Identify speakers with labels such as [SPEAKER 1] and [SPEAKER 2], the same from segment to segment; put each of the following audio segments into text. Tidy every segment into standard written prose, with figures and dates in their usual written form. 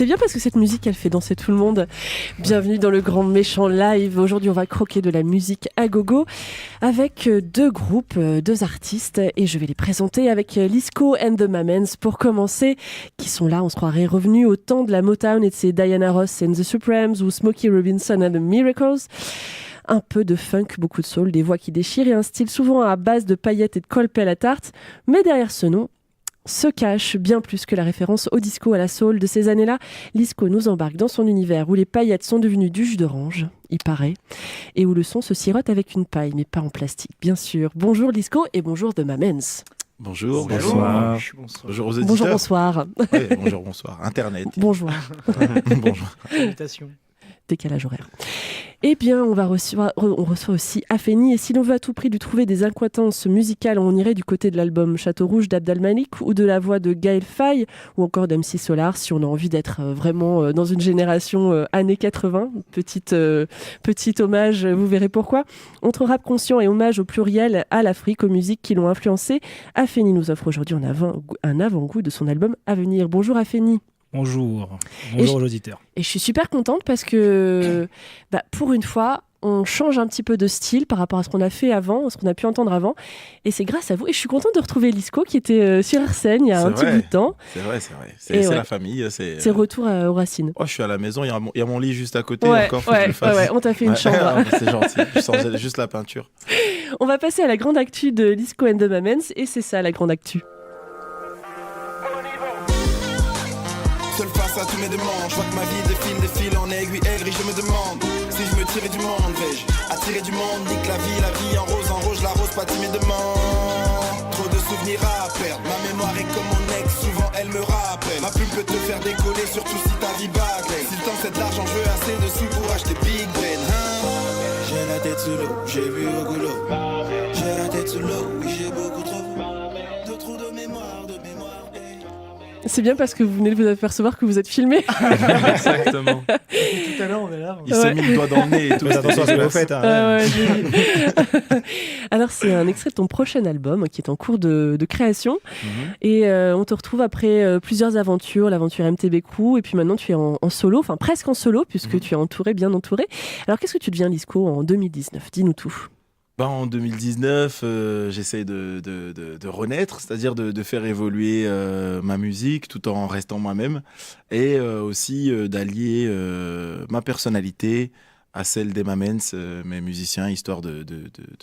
[SPEAKER 1] C'est bien parce que cette musique, elle fait danser tout le monde. Bienvenue dans le Grand Méchant Live. Aujourd'hui, on va croquer de la musique à gogo avec deux groupes, deux artistes, et je vais les présenter avec Lisco and the Mamens pour commencer, qui sont là, on se croirait revenus au temps de la Motown et de ses Diana Ross and the Supremes ou Smokey Robinson and the Miracles. Un peu de funk, beaucoup de soul, des voix qui déchirent et un style souvent à base de paillettes et de colpé à la tarte. Mais derrière ce nom se cache bien plus que la référence au disco, à la soul de ces années-là. Lisco nous embarque dans son univers où les paillettes sont devenues du jus d'orange, il paraît, et où le son se sirote avec une paille, mais pas en plastique, bien sûr. Bonjour Lisco et bonjour The Mamens.
[SPEAKER 2] Bonjour,
[SPEAKER 3] bonsoir.
[SPEAKER 2] Bonjour aux éditeurs.
[SPEAKER 1] Bonjour, bonsoir.
[SPEAKER 2] Ouais, bonjour, bonsoir. Internet.
[SPEAKER 1] Bonjour.
[SPEAKER 2] Bonjour.
[SPEAKER 3] Salutations.
[SPEAKER 1] Décalage horaire. Eh bien, on reçoit aussi Afeni, et si l'on veut à tout prix lui trouver des incohérences musicales, on irait du côté de l'album Château Rouge d'Abdel Malik ou de la voix de Gaël Faye ou encore d'MC Solar, si on a envie d'être vraiment dans une génération années 80. Petit hommage, vous verrez pourquoi. Entre rap conscient et hommage au pluriel à l'Afrique, aux musiques qui l'ont influencé, Afeni nous offre aujourd'hui un avant-goût de son album à venir. Bonjour Afeni.
[SPEAKER 3] Bonjour aux auditeurs.
[SPEAKER 1] Et je suis super contente parce que pour une fois, on change un petit peu de style par rapport à ce qu'on a fait avant, ce qu'on a pu entendre avant. Et c'est grâce à vous. Et je suis contente de retrouver Lisco qui était sur RCN il y a un petit bout de temps.
[SPEAKER 2] C'est vrai. C'est la famille.
[SPEAKER 1] C'est retour aux racines.
[SPEAKER 2] Oh, je suis à la maison, il y a mon lit juste à côté. Encore, faut que je le fasse.
[SPEAKER 1] Ouais, on t'a fait une chambre.
[SPEAKER 2] C'est gentil, je sens juste la peinture.
[SPEAKER 1] On va passer à la grande actu de Lisco and the Mamens. Et c'est ça la grande actu.
[SPEAKER 4] Seul face à tous mes demandes, je vois que ma vie défile en aiguille aigrie, je me demande si je me tirais du monde, vais-je attirer du monde, nique la vie en rose, je l'arrose pas timidement. Trop de souvenirs à perdre, ma mémoire est comme mon ex, souvent elle me rappelle. Ma plume peut te faire décoller, surtout si ta vie bâcle. Si le temps c'est de l'argent, je veux assez de sous pour acheter Big Ben, hein. J'ai la tête sous l'eau, j'ai vu au goulot. J'ai la tête sous l'eau, oui j'ai beaucoup trop de trous de mémoire.
[SPEAKER 1] C'est bien parce que vous venez de vous apercevoir que vous êtes filmé.
[SPEAKER 3] Exactement.
[SPEAKER 5] Tout à l'heure, on est là.
[SPEAKER 2] Il s'est mis le doigt dans le nez et tout.
[SPEAKER 3] Attention à ce que vous faites.
[SPEAKER 1] Alors, c'est un extrait de ton prochain album qui est en cours de création. Et on te retrouve après plusieurs aventures, l'aventure MTB Crew. Et puis maintenant, tu es en solo, enfin presque en solo, puisque tu es bien entouré. Alors, qu'est-ce que tu deviens, Lisco, en 2019 ? Dis-nous tout.
[SPEAKER 2] En 2019, j'essaie de renaître, c'est-à-dire de faire évoluer ma musique tout en restant moi-même et aussi d'allier ma personnalité à celle des Mamens, mes musiciens, histoire de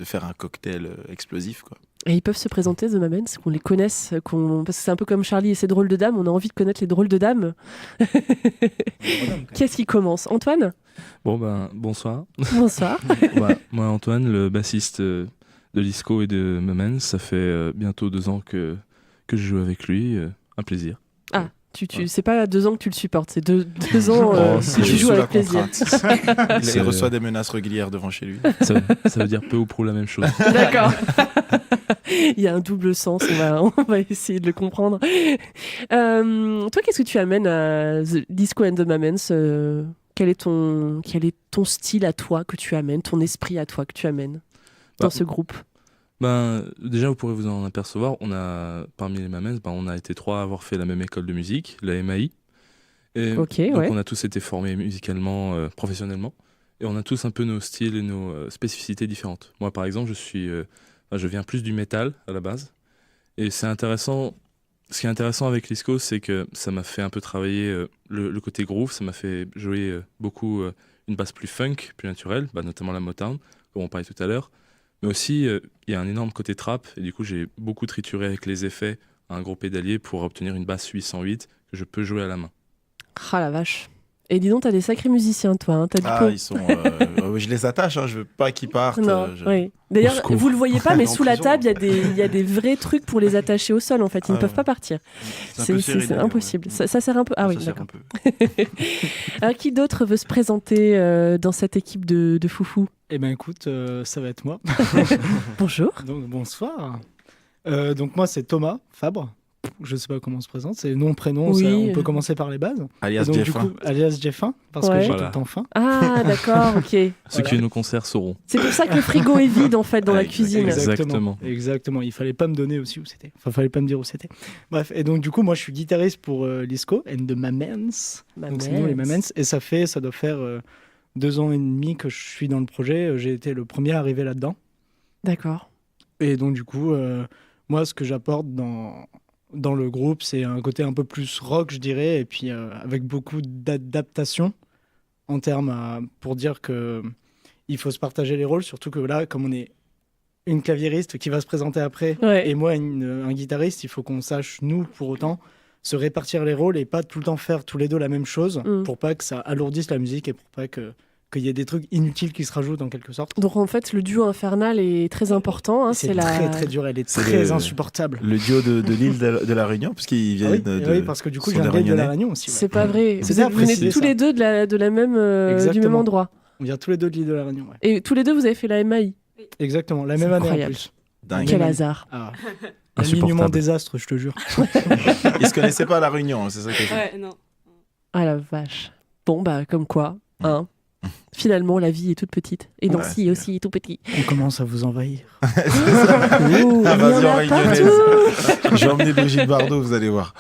[SPEAKER 2] faire un cocktail explosif, quoi.
[SPEAKER 1] Et ils peuvent se présenter, The Mamens, qu'on les connaisse, parce que c'est un peu comme Charlie et ses drôles de dames, on a envie de connaître les drôles de dames. Qu'est-ce qui commence ? Antoine ?
[SPEAKER 6] Bonsoir.
[SPEAKER 1] Bonsoir.
[SPEAKER 6] Moi, Antoine, le bassiste de Lisco et de Mamens, ça fait bientôt 2 ans que je joue avec lui. Un plaisir.
[SPEAKER 1] Ah, c'est pas 2 ans que tu le supportes, c'est 2 ans que tu joues avec plaisir.
[SPEAKER 2] Il reçoit des menaces régulières devant chez lui.
[SPEAKER 6] Ça veut dire peu ou prou la même chose.
[SPEAKER 1] D'accord. Il y a un double sens, on va essayer de le comprendre. Toi, qu'est-ce que tu amènes à Lisco and the Mamens ? Quel est ton style à toi que tu amènes, ton esprit à toi que tu amènes dans ce groupe ?
[SPEAKER 6] Déjà, vous pourrez vous en apercevoir, parmi les Mamens, on a été 3 à avoir fait la même école de musique, la MAI. Donc on a tous été formés musicalement, professionnellement. Et on a tous un peu nos styles et nos spécificités différentes. Moi, par exemple, je viens plus du métal à la base. Et c'est intéressant. Ce qui est intéressant avec Lisco, c'est que ça m'a fait un peu travailler le côté groove. Ça m'a fait jouer beaucoup une basse plus funk, plus naturelle, notamment la Motown, comme on parlait tout à l'heure. Mais aussi, il y a un énorme côté trap. Et du coup, j'ai beaucoup trituré avec les effets un gros pédalier pour obtenir une basse 808 que je peux jouer à la main.
[SPEAKER 1] Ah la vache. Et dis donc, t'as des sacrés musiciens, toi. Hein.
[SPEAKER 2] Ils sont. Je les attache, je veux pas qu'ils partent.
[SPEAKER 1] Non, oui. D'ailleurs, vous le voyez pas, mais sous la table, il y a des vrais trucs pour les attacher au sol, en fait. Ils ne peuvent pas partir. C'est impossible. Ouais. Ça sert un peu. Ah oui, d'accord. Alors, qui d'autre veut se présenter dans cette équipe de foufou ?
[SPEAKER 5] Eh ben écoute, ça va être moi.
[SPEAKER 1] Bonjour.
[SPEAKER 5] Donc bonsoir. Donc moi, c'est Thomas Fabre. je sais pas comment on se présente, c'est nom, prénom,
[SPEAKER 1] Oui.
[SPEAKER 5] ça, on peut commencer par les bases.
[SPEAKER 2] Alias
[SPEAKER 5] Et donc, du
[SPEAKER 2] Jeff1.
[SPEAKER 5] coup, alias Jeff1, parce
[SPEAKER 1] Ouais.
[SPEAKER 5] que j'ai
[SPEAKER 6] Voilà.
[SPEAKER 5] tout le temps faim.
[SPEAKER 1] Ah, d'accord, ok.
[SPEAKER 6] Ceux
[SPEAKER 5] Voilà.
[SPEAKER 6] qui viennent au concert sauront.
[SPEAKER 1] C'est pour ça que le frigo est vide en fait dans la cuisine.
[SPEAKER 6] Exactement.
[SPEAKER 5] Exactement. Il fallait pas me donner aussi où c'était. Enfin, fallait pas me dire où c'était. Bref, et donc du coup, moi, je suis guitariste pour Lisco and the Mamans. Donc c'est nous les Mamans. Et ça doit faire 2 ans et demi que je suis dans le projet. J'ai été le premier à arriver là-dedans.
[SPEAKER 1] D'accord.
[SPEAKER 5] Et donc du coup, moi, ce que j'apporte dans le groupe, c'est un côté un peu plus rock, je dirais, et puis avec beaucoup d'adaptation en termes pour dire que il faut se partager les rôles, surtout que là, comme on est une claviériste qui va se présenter après,
[SPEAKER 1] Ouais.
[SPEAKER 5] et moi un guitariste, il faut qu'on sache, nous, pour autant, se répartir les rôles et pas tout le temps faire tous les deux la même chose, pour pas que ça alourdisse la musique et pour pas qu'il y ait des trucs inutiles qui se rajoutent en quelque sorte.
[SPEAKER 1] Donc en fait, le duo infernal est très important. Hein,
[SPEAKER 5] C'est
[SPEAKER 1] la...
[SPEAKER 5] très très dur, elle est
[SPEAKER 2] C'est
[SPEAKER 5] très insupportable.
[SPEAKER 2] Le duo de l'île de la Réunion, puisqu'ils
[SPEAKER 5] Ah
[SPEAKER 2] viennent
[SPEAKER 5] oui,
[SPEAKER 2] de.
[SPEAKER 5] oui, parce que du coup,
[SPEAKER 2] sont
[SPEAKER 5] j'ai
[SPEAKER 2] des
[SPEAKER 5] un gars de la
[SPEAKER 2] Réunionnais.
[SPEAKER 5] Réunion aussi. Ouais.
[SPEAKER 1] C'est pas vrai.
[SPEAKER 5] C'est
[SPEAKER 1] Vous
[SPEAKER 5] bien
[SPEAKER 1] venez
[SPEAKER 5] précisé,
[SPEAKER 1] tous
[SPEAKER 5] ça.
[SPEAKER 1] les deux du même
[SPEAKER 5] Exactement.
[SPEAKER 1] endroit.
[SPEAKER 5] On vient tous les deux de l'île de la Réunion. Ouais.
[SPEAKER 1] Et tous les deux, vous avez fait la MAI.
[SPEAKER 5] Exactement, la
[SPEAKER 1] C'est
[SPEAKER 5] même année
[SPEAKER 1] incroyable.
[SPEAKER 5] en plus.
[SPEAKER 2] Dingue.
[SPEAKER 1] Quel hasard.
[SPEAKER 5] Ah.
[SPEAKER 6] Insupportable.
[SPEAKER 5] L'alignement désastre, je te jure.
[SPEAKER 2] Ils se connaissaient pas à la Réunion, c'est ça que je
[SPEAKER 7] Ouais, non.
[SPEAKER 1] Ah la vache. Bon, bah, comme quoi, hein. Finalement, la vie est toute petite. Et Nancy
[SPEAKER 2] Ouais,
[SPEAKER 1] aussi est tout petit.
[SPEAKER 5] On commence à vous envahir.
[SPEAKER 1] Ouh,
[SPEAKER 2] Ah,
[SPEAKER 1] il y en
[SPEAKER 2] vas-y, en
[SPEAKER 1] a
[SPEAKER 2] réunionnaise.
[SPEAKER 1] partout.
[SPEAKER 2] J'ai emmené Brigitte Bardot, vous allez voir.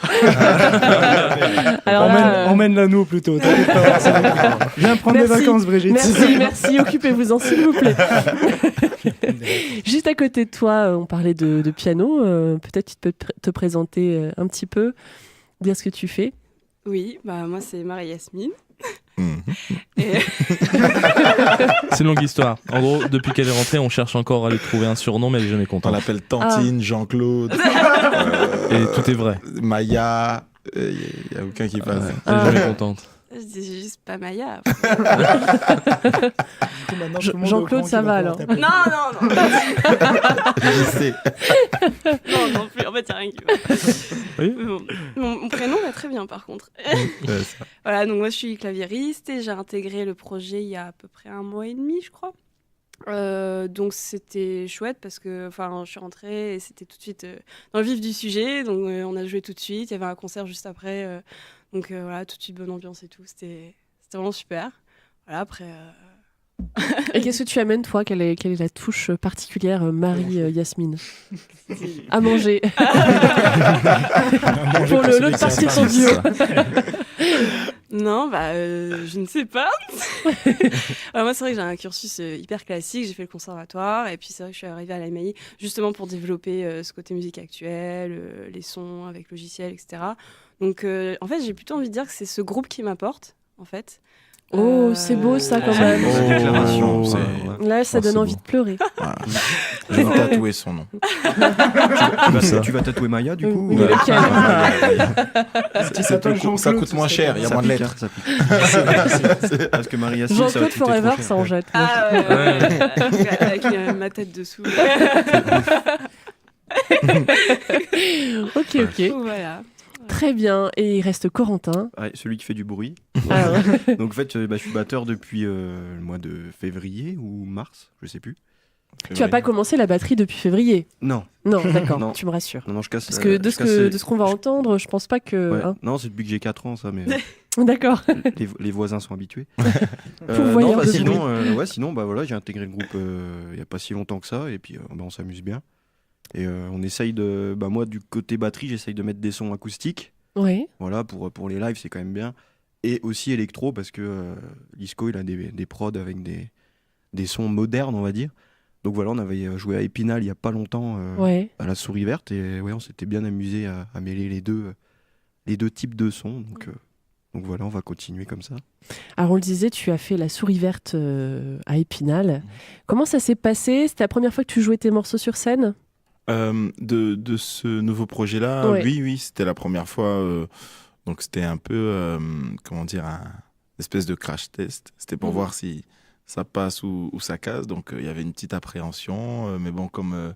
[SPEAKER 1] Alors là,
[SPEAKER 5] Emmène-la nous plutôt. t'inquiète pas, ça va. Viens prendre des
[SPEAKER 1] Merci.
[SPEAKER 5] vacances, Brigitte.
[SPEAKER 1] merci, occupez-vous-en s'il vous plaît. Juste à côté de toi, on parlait de piano. Peut-être tu peux te présenter un petit peu, dire ce que tu fais.
[SPEAKER 7] Oui, bah moi c'est Marie-Yasmine.
[SPEAKER 2] Mhm.
[SPEAKER 7] Et...
[SPEAKER 6] C'est une longue histoire. En gros, depuis qu'elle est rentrée, on cherche encore à lui trouver un surnom, mais elle est jamais
[SPEAKER 2] On
[SPEAKER 6] contente.
[SPEAKER 2] l'appelle Tantine, Jean-Claude,
[SPEAKER 6] Et tout est vrai.
[SPEAKER 2] Maya. Il n'y a aucun qui passe.
[SPEAKER 6] Elle est jamais contente.
[SPEAKER 7] Je dis juste pas Maya.
[SPEAKER 1] Jean-Claude, ça va alors.
[SPEAKER 7] Non, non, non.
[SPEAKER 2] Je sais.
[SPEAKER 7] Non, non plus. En fait, il n'y a rien qui va.
[SPEAKER 6] Oui.
[SPEAKER 7] Mais bon, mon prénom va très bien, par contre.
[SPEAKER 2] Ouais, ça.
[SPEAKER 7] Voilà, donc moi, je suis claviériste et j'ai intégré le projet il y a à peu près 1 mois et demi, je crois. Donc c'était chouette parce que je suis rentrée et c'était tout de suite dans le vif du sujet. Donc on a joué tout de suite. Il y avait un concert juste après. Donc voilà, tout de suite bonne ambiance et tout. C'était vraiment super. Voilà, après.
[SPEAKER 1] Et qu'est-ce que tu amènes, toi? Quelle est la touche particulière, Marie-Yasmine? À manger. Pour l'autre partie de son duo.
[SPEAKER 7] Non, je ne sais pas. Alors moi, c'est vrai que j'ai un cursus hyper classique. J'ai fait le conservatoire et puis c'est vrai que je suis arrivée à l'AMI justement pour développer ce côté musique actuelle, les sons avec logiciel, etc. Donc en fait, j'ai plutôt envie de dire que c'est ce groupe qui m'apporte, en fait.
[SPEAKER 1] Oh, c'est beau ça quand même.
[SPEAKER 2] Oh,
[SPEAKER 3] déclaration.
[SPEAKER 1] Là, ça donne
[SPEAKER 6] c'est
[SPEAKER 1] envie
[SPEAKER 6] beau.
[SPEAKER 1] de pleurer.
[SPEAKER 2] Voilà. Je vais tatouer son nom.
[SPEAKER 8] Tu vas tatouer Maya du coup
[SPEAKER 1] Oui, lequel?
[SPEAKER 2] Ça coûte moins cher, il y a moins de lettres.
[SPEAKER 8] Ça pique. Parce que Maria Sil, ça va
[SPEAKER 1] Jean-Claude
[SPEAKER 8] te coûter trop
[SPEAKER 1] Forever,
[SPEAKER 8] cher.
[SPEAKER 1] ça en jette.
[SPEAKER 7] Ah ouais. Avec ma tête dessous.
[SPEAKER 1] Ok.
[SPEAKER 7] Voilà.
[SPEAKER 1] Très bien. Et il reste Corentin.
[SPEAKER 8] Ouais, celui qui fait du bruit.
[SPEAKER 1] Alors,
[SPEAKER 8] Donc en fait, je suis batteur depuis le mois de février ou mars, je sais plus.
[SPEAKER 1] tu n'as pas commencé la batterie depuis février?
[SPEAKER 8] Non,
[SPEAKER 1] Non, d'accord,
[SPEAKER 8] Non.
[SPEAKER 1] tu me rassures.
[SPEAKER 8] non, je casse.
[SPEAKER 1] Parce que de
[SPEAKER 8] je casse
[SPEAKER 1] ce qu'on va entendre, je pense pas que...
[SPEAKER 8] Ouais.
[SPEAKER 1] hein.
[SPEAKER 8] Non, c'est depuis que j'ai 4 ans, ça, mais
[SPEAKER 1] D'accord.
[SPEAKER 8] les voisins sont habitués.
[SPEAKER 1] Pourvoyeur
[SPEAKER 8] non,
[SPEAKER 1] de
[SPEAKER 8] sinon, voilà, j'ai intégré le groupe il n'y a pas si longtemps que ça, et puis on s'amuse bien. Et on essaye de. Moi, du côté batterie, j'essaye de mettre des sons acoustiques.
[SPEAKER 1] Oui.
[SPEAKER 8] Voilà, pour les lives, c'est quand même bien. Et aussi électro, parce que Lisco, il a des prods avec des sons modernes, on va dire. Donc voilà, on avait joué à Épinal il n'y a pas longtemps
[SPEAKER 1] Ouais.
[SPEAKER 8] à la Souris Verte, et ouais, on s'était bien amusé à mêler les deux types de sons. Donc voilà, on va continuer comme ça.
[SPEAKER 1] Alors on le disait, tu as fait la Souris Verte à Épinal. Comment ça s'est passé? C'était la première fois que tu jouais tes morceaux sur scène?
[SPEAKER 2] De ce nouveau projet-là,
[SPEAKER 1] Ouais.
[SPEAKER 2] oui, c'était la première fois. Donc c'était un peu, comment dire, un espèce de crash test. C'était pour voir si ça passe ou ça casse. Donc il y avait une petite appréhension. Mais bon, comme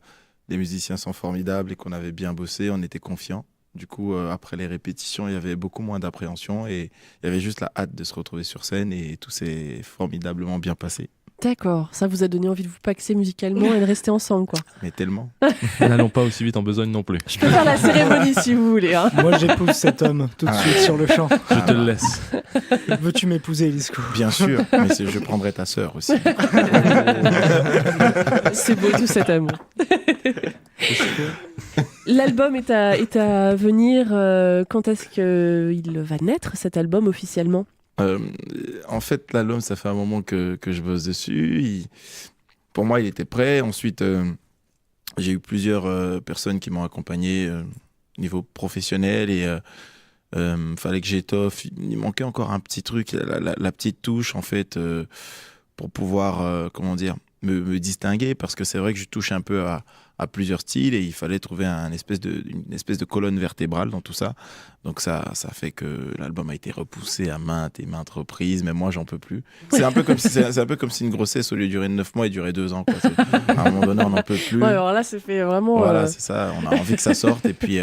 [SPEAKER 2] les musiciens sont formidables et qu'on avait bien bossé, on était confiants. Du coup, après les répétitions, il y avait beaucoup moins d'appréhension et il y avait juste la hâte de se retrouver sur scène et tout s'est formidablement bien passé.
[SPEAKER 1] D'accord, ça vous a donné envie de vous paxer musicalement et de rester ensemble, quoi.
[SPEAKER 2] Mais tellement.
[SPEAKER 6] N'allons pas aussi vite en besogne non plus.
[SPEAKER 1] Je peux faire la cérémonie si vous voulez. Hein.
[SPEAKER 5] Moi, j'épouse cet homme tout de suite sur le champ.
[SPEAKER 6] Je te le laisse.
[SPEAKER 5] Veux-tu m'épouser, Elisco?
[SPEAKER 2] Bien sûr, mais je prendrai ta sœur aussi.
[SPEAKER 1] C'est beau tout cet amour. L'album est à venir. Quand est-ce qu'il va naître, cet album, officiellement ?
[SPEAKER 2] En fait, l'album, ça fait un moment que je bosse dessus. Pour moi, il était prêt. Ensuite, j'ai eu plusieurs personnes qui m'ont accompagné au niveau professionnel et fallait que j'étoffe. Il manquait encore un petit truc, la petite touche, en fait, pour pouvoir, me distinguer, parce que c'est vrai que je touche un peu à plusieurs styles et il fallait trouver une espèce de colonne vertébrale dans tout ça. Donc ça fait que l'album a été repoussé à maintes et maintes reprises, mais moi j'en peux plus. C'est un peu comme si une grossesse, au lieu de durer 9 mois, elle durait 2 ans, quoi. À un moment donné, on n'en peut plus.
[SPEAKER 1] Ouais, alors là, ça fait vraiment...
[SPEAKER 2] Voilà, c'est ça, on a envie que ça sorte et puis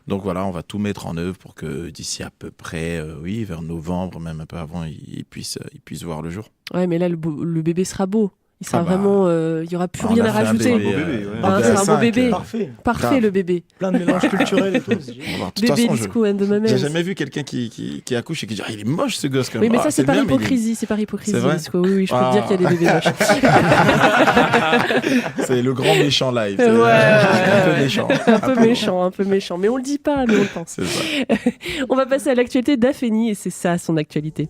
[SPEAKER 2] donc voilà, on va tout mettre en œuvre pour que d'ici à peu près, vers novembre, même un peu avant, il puisse voir le jour.
[SPEAKER 1] Ouais, mais là, le bébé sera beau. Il sera vraiment, il n'y aura plus rien à rajouter.
[SPEAKER 2] C'est
[SPEAKER 1] un beau bébé.
[SPEAKER 5] Parfait
[SPEAKER 1] le bébé.
[SPEAKER 5] Plein de mélanges culturels et tout.
[SPEAKER 1] Bébé Elisco and the Mamels.
[SPEAKER 2] J'ai jamais vu quelqu'un qui accouche et qui dit il est moche ce gosse comme ça.
[SPEAKER 1] Oui, mais ça c'est par hypocrisie, Elisco. Oui, je peux te dire qu'il y a des bébés moches.
[SPEAKER 2] C'est le grand méchant live.
[SPEAKER 1] Un peu méchant. Mais on le dit pas, mais on le pense.
[SPEAKER 2] C'est ça.
[SPEAKER 1] On va passer à l'actualité d'Afeni et c'est ça son actualité.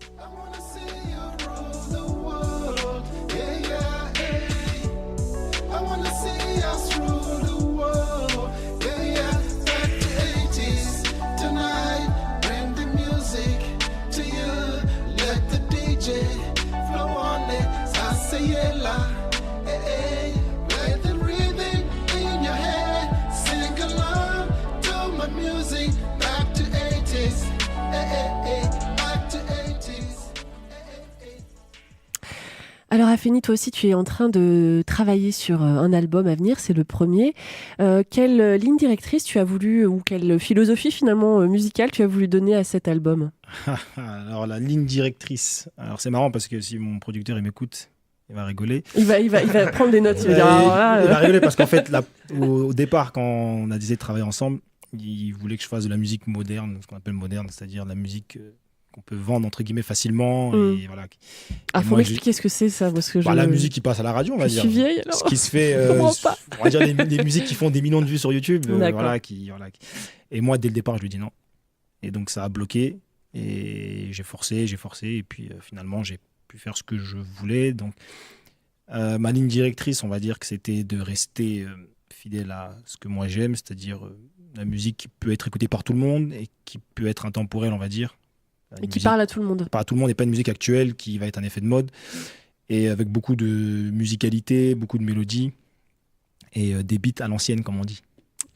[SPEAKER 1] Alors Afeni, toi aussi tu es en train de travailler sur un album à venir, c'est le premier. Quelle ligne directrice tu as voulu, ou quelle philosophie finalement musicale tu as voulu donner à cet album ?
[SPEAKER 3] Alors la ligne directrice, alors c'est marrant parce que si mon producteur il m'écoute, il va rigoler.
[SPEAKER 1] Il va prendre des notes. Il
[SPEAKER 3] va rigoler parce qu'en fait au départ quand on a décidé de travailler ensemble, il voulait que je fasse de la musique moderne, ce qu'on appelle moderne, c'est-à-dire de la musique... qu'on peut vendre entre guillemets facilement et voilà.
[SPEAKER 1] Faut m'expliquer ce que c'est ça, parce que
[SPEAKER 3] la musique qui passe à la radio, on va dire.
[SPEAKER 1] Je suis vieille alors.
[SPEAKER 3] Ce qui se fait, on va dire les musiques qui font des millions de vues sur YouTube, Et moi dès le départ je lui dis non, et donc ça a bloqué et j'ai forcé et puis finalement j'ai pu faire ce que je voulais. Donc ma ligne directrice, on va dire que c'était de rester fidèle à ce que moi j'aime, c'est-à-dire la musique qui peut être écoutée par tout le monde et qui peut être intemporelle, on va dire.
[SPEAKER 1] Et qui parle à tout le monde.
[SPEAKER 3] Parle à tout le monde et pas une musique actuelle qui va être un effet de mode. Et avec beaucoup de musicalité, beaucoup de mélodies et des beats à l'ancienne, comme on dit.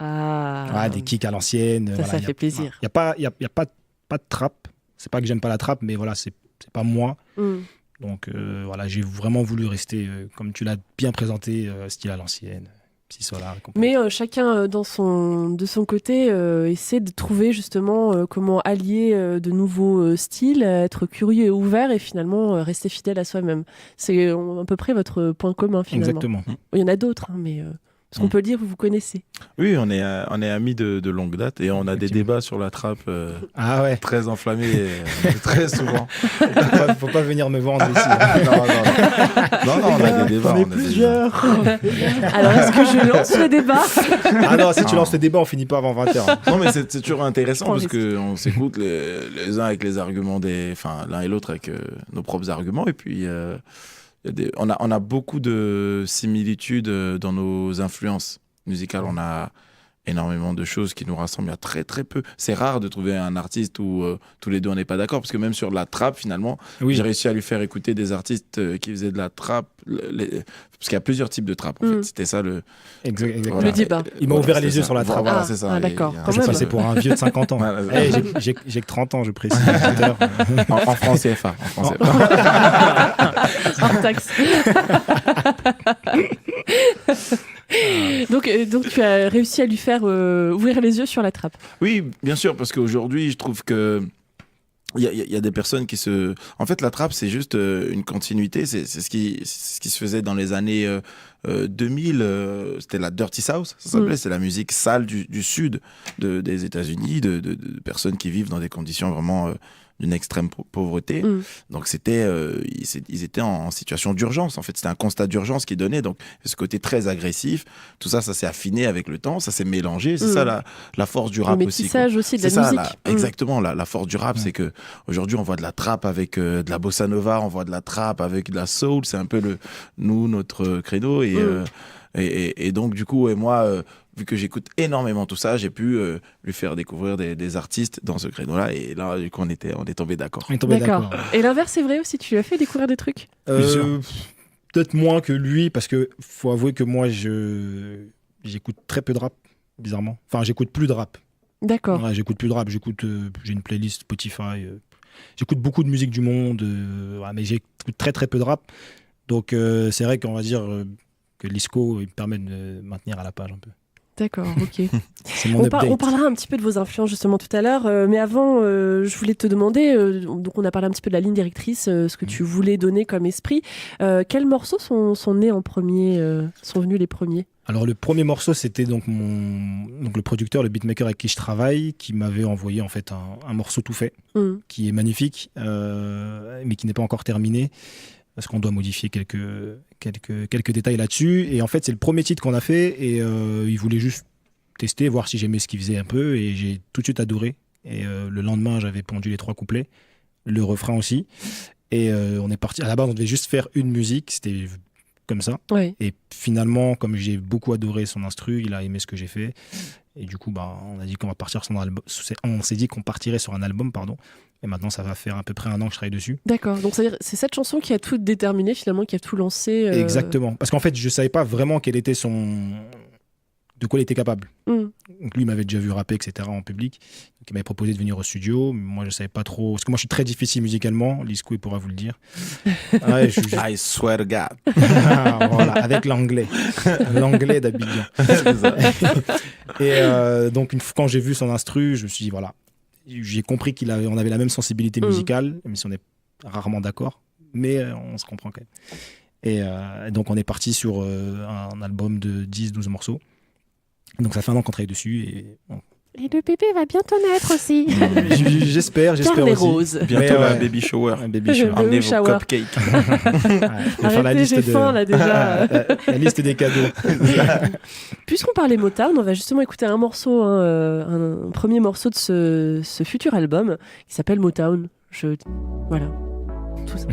[SPEAKER 3] Des kicks à l'ancienne.
[SPEAKER 1] Ça fait plaisir.
[SPEAKER 3] Il n'y a pas de trap. C'est pas que j'aime pas la trap, mais voilà, c'est pas moi. Donc j'ai vraiment voulu rester, comme tu l'as bien présenté, style à l'ancienne.
[SPEAKER 1] Mais chacun de son côté essaie de trouver justement comment allier de nouveaux styles, être curieux et ouvert et finalement rester fidèle à soi-même. C'est à peu près votre point commun finalement.
[SPEAKER 3] Exactement.
[SPEAKER 1] Il y en a d'autres, mais ce qu'on peut dire, vous vous connaissez.
[SPEAKER 2] Oui, on est amis de longue date et on a des débats sur la trappe très enflammés très souvent.
[SPEAKER 3] Faut pas venir me vendre ici.
[SPEAKER 2] Non, on a des débats.
[SPEAKER 5] On est plusieurs.
[SPEAKER 1] Alors, est-ce que je lance le débat ?
[SPEAKER 3] Ah non, si tu lances le débat, on finit pas avant 20h.
[SPEAKER 2] Non, mais c'est toujours intéressant parce qu'on s'écoute les uns avec les arguments l'un et l'autre avec nos propres arguments et puis... on a beaucoup de similitudes dans nos influences musicales. On a énormément de choses qui nous rassemblent. Il y a très très peu. C'est rare de trouver un artiste où tous les deux on n'est pas d'accord, parce que même sur la trap finalement, j'ai réussi à lui faire écouter des artistes qui faisaient de la trap, parce qu'il y a plusieurs types de trap en fait. C'était ça le
[SPEAKER 1] débat.
[SPEAKER 3] Il m'a ouvert les yeux sur la trap.
[SPEAKER 2] Voilà, c'est ça.
[SPEAKER 1] D'accord.
[SPEAKER 3] Je passais pour un vieux de 50 ans. J'ai que 30 ans, je précise.
[SPEAKER 2] en francs CFA.
[SPEAKER 1] Hors taxe. Donc tu as réussi à lui faire ouvrir les yeux sur la trappe.
[SPEAKER 2] Oui, bien sûr, parce qu'aujourd'hui, je trouve que il y a des personnes qui se... En fait, la trap, c'est juste une continuité. C'est ce qui se faisait dans les années 2000. C'était la Dirty South, ça s'appelait. C'est la musique sale du sud des États-Unis, de personnes qui vivent dans des conditions vraiment... d'une extrême pauvreté. Donc c'était, ils étaient en situation d'urgence. En fait, c'était un constat d'urgence qu'ils donnaient. Donc ce côté très agressif, tout ça, ça s'est affiné avec le temps, ça s'est mélangé. C'est ça la force du rap aussi.
[SPEAKER 1] Le métissage aussi de la musique.
[SPEAKER 2] Exactement, la force du rap, c'est que aujourd'hui on voit de la trap avec de la bossa nova, on voit de la trap avec de la soul. C'est un peu notre créneau et donc du coup, moi. Vu que j'écoute énormément tout ça, j'ai pu lui faire découvrir des artistes dans ce créneau-là. Et là, du coup, on est tombé d'accord.
[SPEAKER 1] D'accord. Et l'inverse, c'est vrai aussi, tu lui as fait découvrir des trucs
[SPEAKER 3] Peut-être moins que lui, parce qu'il faut avouer que moi, j'écoute très peu de rap, bizarrement. Enfin, j'écoute plus de rap.
[SPEAKER 1] D'accord.
[SPEAKER 3] Ouais, j'écoute plus de rap. J'ai une playlist Spotify. J'écoute beaucoup de musique du monde, mais j'écoute très très peu de rap. Donc, c'est vrai qu'on va dire que Lisco il me permet de me maintenir à la page un peu.
[SPEAKER 1] D'accord, ok.
[SPEAKER 3] On
[SPEAKER 1] parlera un petit peu de vos influences justement tout à l'heure, mais avant, je voulais te demander, donc on a parlé un petit peu de la ligne directrice, ce que tu voulais donner comme esprit. Quels morceaux sont nés en premier, sont venus les premiers ?
[SPEAKER 3] Alors le premier morceau, c'était donc le producteur, le beatmaker avec qui je travaille, qui m'avait envoyé en fait un morceau tout fait, qui est magnifique, mais qui n'est pas encore terminé. Parce qu'on doit modifier quelques détails là-dessus. Et en fait, c'est le premier titre qu'on a fait. Et il voulait juste tester, voir si j'aimais ce qu'il faisait un peu. Et j'ai tout de suite adoré. Et le lendemain, j'avais pondu les 3 couplets. Le refrain aussi. Et on est parti. À la base, on devait juste faire une musique. C'était comme ça.
[SPEAKER 1] Ouais.
[SPEAKER 3] Et finalement, comme j'ai beaucoup adoré son instru, il a aimé ce que j'ai fait. Et du coup, on a dit qu'on va partir sur un album. On s'est dit qu'on partirait sur un album, pardon. Et maintenant, ça va faire à peu près 1 an que je travaille dessus.
[SPEAKER 1] D'accord. Donc, c'est cette chanson qui a tout déterminé, finalement, qui a tout lancé.
[SPEAKER 3] Exactement. Parce qu'en fait, je ne savais pas vraiment de quoi il était capable. Donc, lui, il m'avait déjà vu rapper, etc., en public. Donc, il m'avait proposé de venir au studio. Moi, je ne savais pas trop. Parce que moi, je suis très difficile musicalement. Lisco, il pourra vous le dire.
[SPEAKER 2] Ouais, I swear to God.
[SPEAKER 3] Voilà, avec l'anglais. L'anglais d'Abidjan. Et donc, quand j'ai vu son instru, je me suis dit, voilà. J'ai compris qu'on avait la même sensibilité musicale, même si on est rarement d'accord, mais on se comprend quand même. Et donc on est parti sur un album de 10-12 morceaux. Donc ça fait 1 an qu'on travaille dessus. Et
[SPEAKER 1] le bébé va bientôt naître aussi.
[SPEAKER 3] J'espère
[SPEAKER 1] Car les
[SPEAKER 3] aussi.
[SPEAKER 1] roses.
[SPEAKER 2] Bientôt un baby shower.
[SPEAKER 3] Un baby shower.
[SPEAKER 2] Amenez vos cupcakes.
[SPEAKER 1] Arrêtez, j'ai faim là déjà.
[SPEAKER 3] La liste des cadeaux.
[SPEAKER 1] Puisqu'on parlait Motown, on va justement écouter un morceau, un premier morceau de ce futur album qui s'appelle Motown. Voilà, tout ça.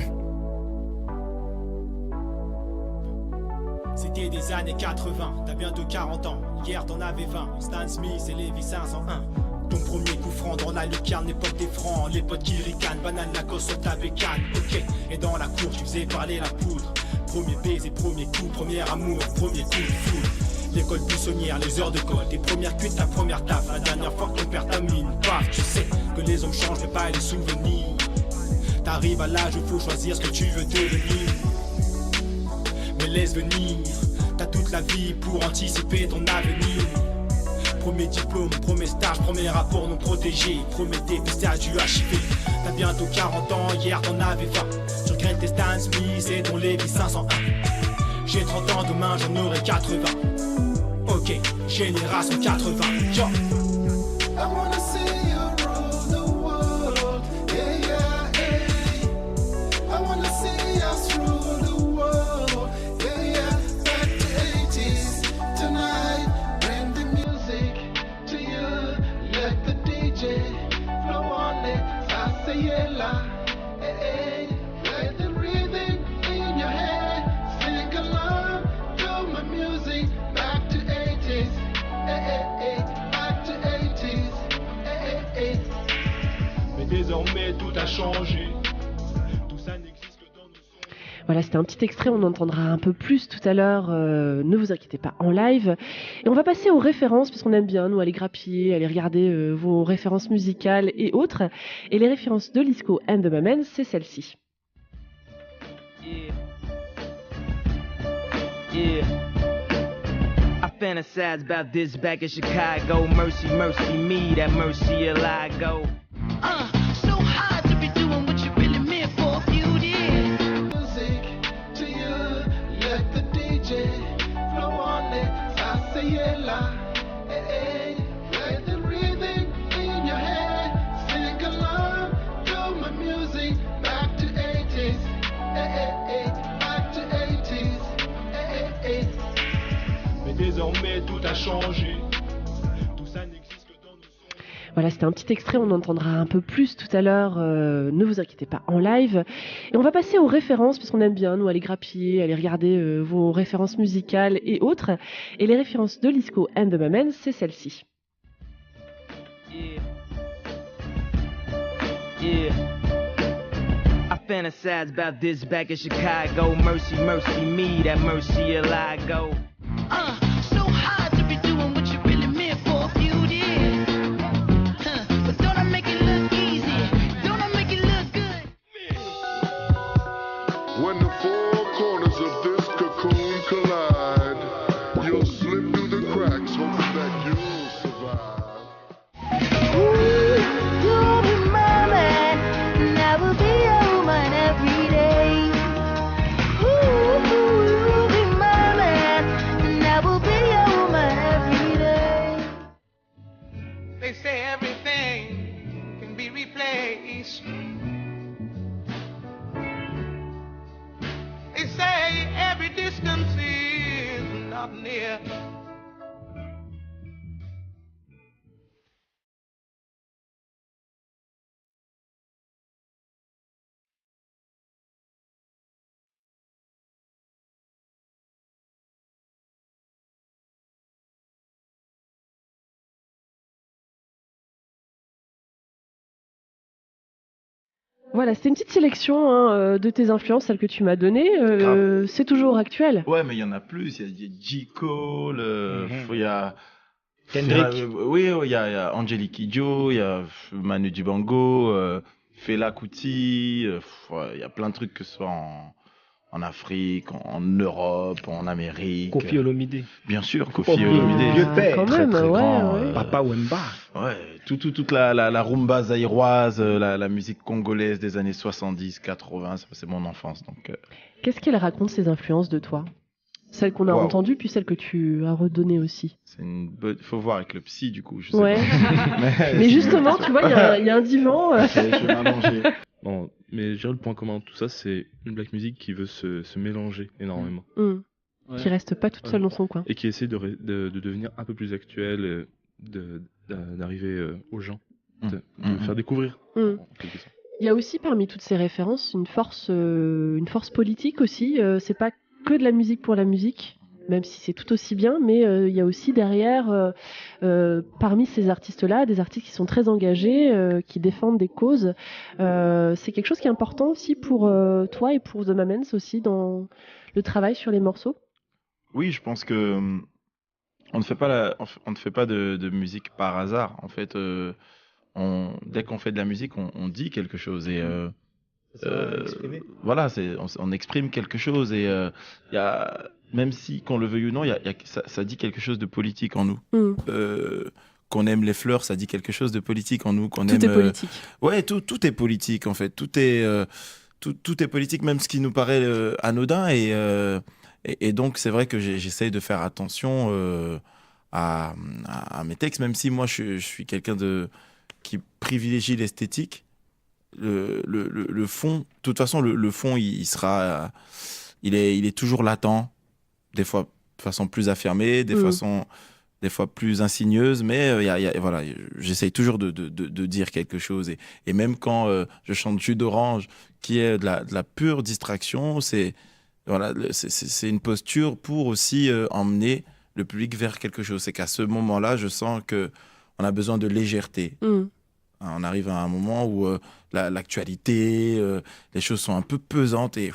[SPEAKER 9] C'était des années 80, t'as bientôt 40 ans. Hier t'en avais 20, Stan Smith et Levi 501. Ton premier coup franc dans la lucarne, l'époque des francs. Les potes qui ricanent, banane la cosse sur ta bécane. Ok, et dans la cour tu faisais parler la poudre. Premier baiser, premier coup, premier amour, premier coup de foudre. L'école buissonnière, les heures de colle, tes premières cuites, ta première taf. La dernière fois que ton père t'a mis une paf. Tu sais que les hommes changent mais pas les souvenirs. T'arrives à l'âge où faut choisir ce que tu veux devenir. Mais laisse venir, t'as toute la vie pour anticiper ton avenir. Premier diplôme, premier stage, premier rapport non protégé. Premier dépistage du HIV. T'as bientôt 40 ans, hier t'en avais 20. Tu regrettes tes Stan Smith et ton Levi 501. J'ai 30 ans, demain j'en aurai 80. Ok, génération 80. Yo.
[SPEAKER 4] I wanna see you rule the world. Yeah, yeah, yeah. I wanna see us rule the world. Yeah, yeah. Back to 80s tonight. Bring the music to you. Let the DJ flow on it. Sasayela. Hey, hey. Let the rhythm in your head. Sing along to my music. Back to 80s. Hey, hey, hey. Back to 80s. Hey, hey, hey.
[SPEAKER 9] Mais désormais tout a changé. Tout ça n'existe que dans nos sons.
[SPEAKER 1] Voilà, c'était un petit extrait, on entendra un peu plus tout à l'heure, ne vous inquiétez pas, en live. Et on va passer aux références, parce qu'on aime bien, nous, aller grappiller, aller regarder vos références musicales et autres. Et les références de Lisco and the Mamans, c'est celle-ci.
[SPEAKER 10] Yeah. Yeah. I fantasize about this back in Chicago. Mercy, mercy me, that mercy will I go.
[SPEAKER 11] So high to
[SPEAKER 1] Voilà, c'était un petit extrait, on entendra un peu plus tout à l'heure, ne vous inquiétez pas, en live. Et on va passer aux références, parce qu'on aime bien, nous, aller grappiller, aller regarder vos références musicales et autres. Et les références de Lisco and the Mamans, c'est celle-ci.
[SPEAKER 10] Yeah. Yeah. I fantasize about this back in Chicago. Mercy, mercy me, that mercy will I go.
[SPEAKER 11] So hard to be doing what you really meant for a few years. But don't I make it look easy? Don't I make it look good?
[SPEAKER 12] When the four corners of this cocoon collide, you'll slip through the cracks, hoping that you'll survive.
[SPEAKER 11] You'll be my man, and I will be your woman every day. You'll be my man, and I will be your woman every day.
[SPEAKER 13] They say everything can be replaced. They say every distance is not near.
[SPEAKER 1] Voilà, c'était une petite sélection de tes influences, celles que tu m'as données. C'est toujours actuel.
[SPEAKER 2] Ouais, mais il y en a plus. Il y a J. Cole, il y a...
[SPEAKER 3] Kendrick.
[SPEAKER 2] Oui, il y a Angelique Kidjo, il y a Manu Dibango, Fela Kuti, il y a plein de trucs, que ce soit en Afrique, en Europe, en Amérique.
[SPEAKER 3] Kofi Olomide.
[SPEAKER 2] Bien sûr, Kofi Olomide.
[SPEAKER 3] Vieux père.
[SPEAKER 1] Quand même,
[SPEAKER 2] très
[SPEAKER 1] ouais,
[SPEAKER 2] grand,
[SPEAKER 1] ouais.
[SPEAKER 3] Papa Wemba.
[SPEAKER 2] Ouais, toute la rumba zaïroise, la musique congolaise des années 70, 80, c'est mon enfance. Donc,
[SPEAKER 1] Qu'est-ce qu'elle raconte, ces influences de toi? Celles qu'on a
[SPEAKER 2] Wow.
[SPEAKER 1] entendues, puis celles que tu as redonnées aussi.
[SPEAKER 2] c'est une bonne... faut voir avec le psy, du coup. Je sais
[SPEAKER 1] Ouais.
[SPEAKER 2] pas.
[SPEAKER 1] Mais justement, tu vois, il y a un divan.
[SPEAKER 2] Je vais m'allonger.
[SPEAKER 6] Bon, mais je dirais le point commun de tout ça, c'est une black music qui veut se mélanger énormément.
[SPEAKER 1] Qui reste pas toute seule dans son coin.
[SPEAKER 6] Et qui essaie de devenir un peu plus actuelle, d'arriver aux gens, de faire découvrir. En quelque sorte.
[SPEAKER 1] Il y a aussi parmi toutes ces références une force politique aussi. C'est pas que de la musique pour la musique, même si c'est tout aussi bien, mais il y a aussi derrière, parmi ces artistes-là, des artistes qui sont très engagés, qui défendent des causes. C'est quelque chose qui est important aussi pour toi et pour The Mamans aussi dans le travail sur les morceaux.
[SPEAKER 2] Oui, je pense que on ne fait pas de musique par hasard. En fait, dès qu'on fait de la musique, on dit quelque chose et voilà, on exprime quelque chose et il y a, même si qu'on le veuille ou non, ça dit quelque chose de politique en nous. Qu'on aime les fleurs, ça dit quelque chose de politique en nous.
[SPEAKER 1] Tout est politique.
[SPEAKER 2] Ouais, tout est politique en fait. Tout est politique, même ce qui nous paraît anodin et donc c'est vrai que j'essaye de faire attention à mes textes, même si moi je suis quelqu'un qui privilégie l'esthétique. Le fond, de toute façon, le fond, il est toujours latent, des fois de façon plus affirmée, des fois plus insigneuse, mais voilà, j'essaye toujours de dire quelque chose. Et même quand je chante Jus d'orange, qui est de la pure distraction, c'est une posture pour aussi emmener le public vers quelque chose. C'est qu'à ce moment-là, je sens qu'on a besoin de légèreté. On arrive à un moment où l'actualité, les choses sont un peu pesantes et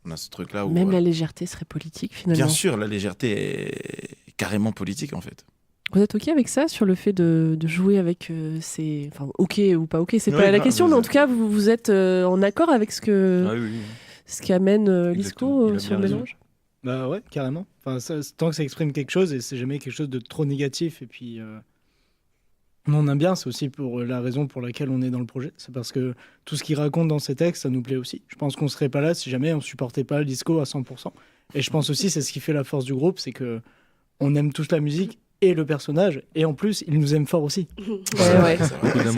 [SPEAKER 2] on a ce truc-là où...
[SPEAKER 1] Même la légèreté serait politique finalement.
[SPEAKER 2] Bien sûr, la légèreté est carrément politique en fait.
[SPEAKER 1] Vous êtes OK avec ça, sur le fait de jouer avec ces... Enfin, OK ou pas OK, c'est pas la question, mais en tout cas, vous êtes en accord avec ce qu'amène Lisco sur le mélange?
[SPEAKER 5] Bah ouais, carrément. Enfin, tant que ça exprime quelque chose et c'est jamais quelque chose de trop négatif et puis... on aime bien, c'est aussi pour la raison pour laquelle on est dans le projet. C'est parce que tout ce qu'il raconte dans ses textes, ça nous plaît aussi. Je pense qu'on serait pas là si jamais on supportait pas Lisco à 100%. Et je pense aussi c'est ce qui fait la force du groupe, c'est que on aime tous la musique et le personnage, et en plus, il nous aime fort aussi.
[SPEAKER 1] Ouais.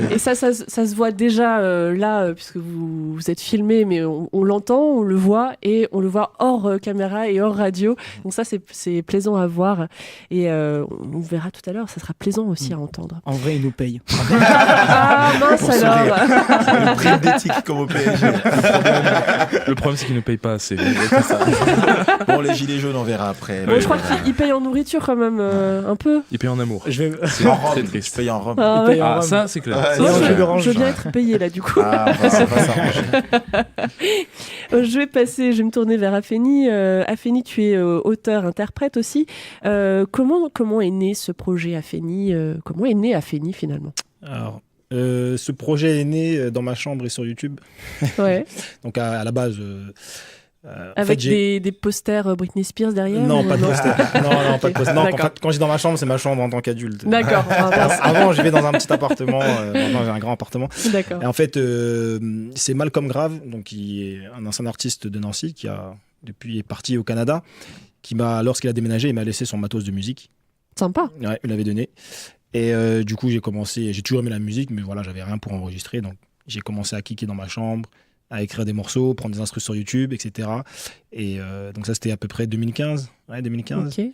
[SPEAKER 1] Et ça se voit déjà là, puisque vous êtes filmé, mais on l'entend, on le voit, et on le voit hors caméra et hors radio. Donc ça, c'est plaisant à voir. Et on verra tout à l'heure, ça sera plaisant aussi à entendre.
[SPEAKER 5] En vrai, il nous paye.
[SPEAKER 1] Ah mince alors.
[SPEAKER 2] Le prix d'éthique comme au PSG.
[SPEAKER 6] Le problème, c'est qu'ils ne payent pas assez.
[SPEAKER 2] Bon, les gilets jaunes, on verra après.
[SPEAKER 1] Bon, je crois qu'ils payent en nourriture quand même, un peu.
[SPEAKER 6] Ils payent en amour.
[SPEAKER 2] C'est en Rome. Je paye en Rome.
[SPEAKER 1] Ah, ouais.
[SPEAKER 6] Ça, c'est clair.
[SPEAKER 1] Je veux bien être payé là, du coup.
[SPEAKER 2] On va s'arranger.
[SPEAKER 1] Je vais me tourner vers Afeni. Afeni, tu es auteur-interprète aussi. Comment est né ce projet Afeni Comment est né Afeni finalement?
[SPEAKER 3] Alors, ce projet est né dans ma chambre et sur YouTube.
[SPEAKER 1] Ouais.
[SPEAKER 3] Donc à la base.
[SPEAKER 1] Avec des posters Britney Spears derrière?
[SPEAKER 3] Non, pas de posters. Non, pas de posters. Non, quand je dis dans ma chambre, c'est ma chambre en tant qu'adulte.
[SPEAKER 1] D'accord.
[SPEAKER 3] Avant, je vivais dans un petit appartement. Maintenant, j'ai un grand appartement.
[SPEAKER 1] D'accord.
[SPEAKER 3] Et en fait, c'est Malcolm Grave, donc qui est un ancien artiste de Nancy, qui est parti au Canada, lorsqu'il a déménagé, il m'a laissé son matos de musique.
[SPEAKER 1] Sympa.
[SPEAKER 3] Ouais, il l'avait donné. Et du coup, j'ai toujours aimé la musique, mais voilà, j'avais rien pour enregistrer. Donc, j'ai commencé à kicker dans ma chambre, à écrire des morceaux, prendre des instrus sur YouTube, etc. Et donc ça, c'était à peu près 2015. Ouais, 2015.
[SPEAKER 1] Okay.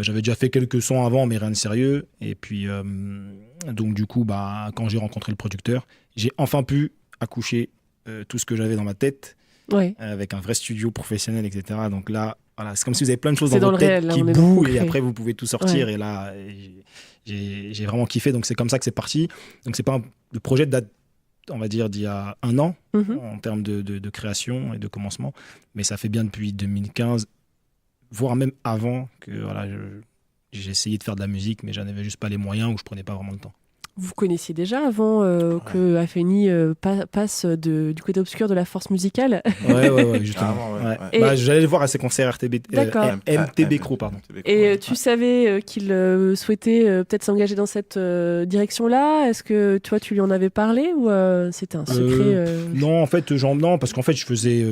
[SPEAKER 3] J'avais déjà fait quelques sons avant, mais rien de sérieux. Et puis, donc du coup, quand j'ai rencontré le producteur, j'ai enfin pu accoucher tout ce que j'avais dans ma tête, avec un vrai studio professionnel, etc. Donc là, voilà, c'est comme si vous avez plein de choses dans votre tête qui bougent, et après, vous pouvez tout sortir. Ouais. Et là, j'ai vraiment kiffé. Donc c'est comme ça que c'est parti. Donc c'est pas le projet date, on va dire, d'il y a 1 an, en termes de création et de commencement. Mais ça fait bien depuis 2015, voire même avant, que voilà, j'ai essayé de faire de la musique, mais j'en avais juste pas les moyens, ou je prenais pas vraiment le temps.
[SPEAKER 1] Vous connaissiez déjà avant que Afeni passe du côté obscur de la force musicale?
[SPEAKER 3] Ouais, justement. J'allais le voir à ses concerts MTB Crew, pardon.
[SPEAKER 1] Et tu savais qu'il souhaitait peut-être s'engager dans cette direction-là? Est-ce que toi, tu lui en avais parlé, ou c'était un secret?
[SPEAKER 3] Non, en fait, non, parce qu'en fait, je faisais...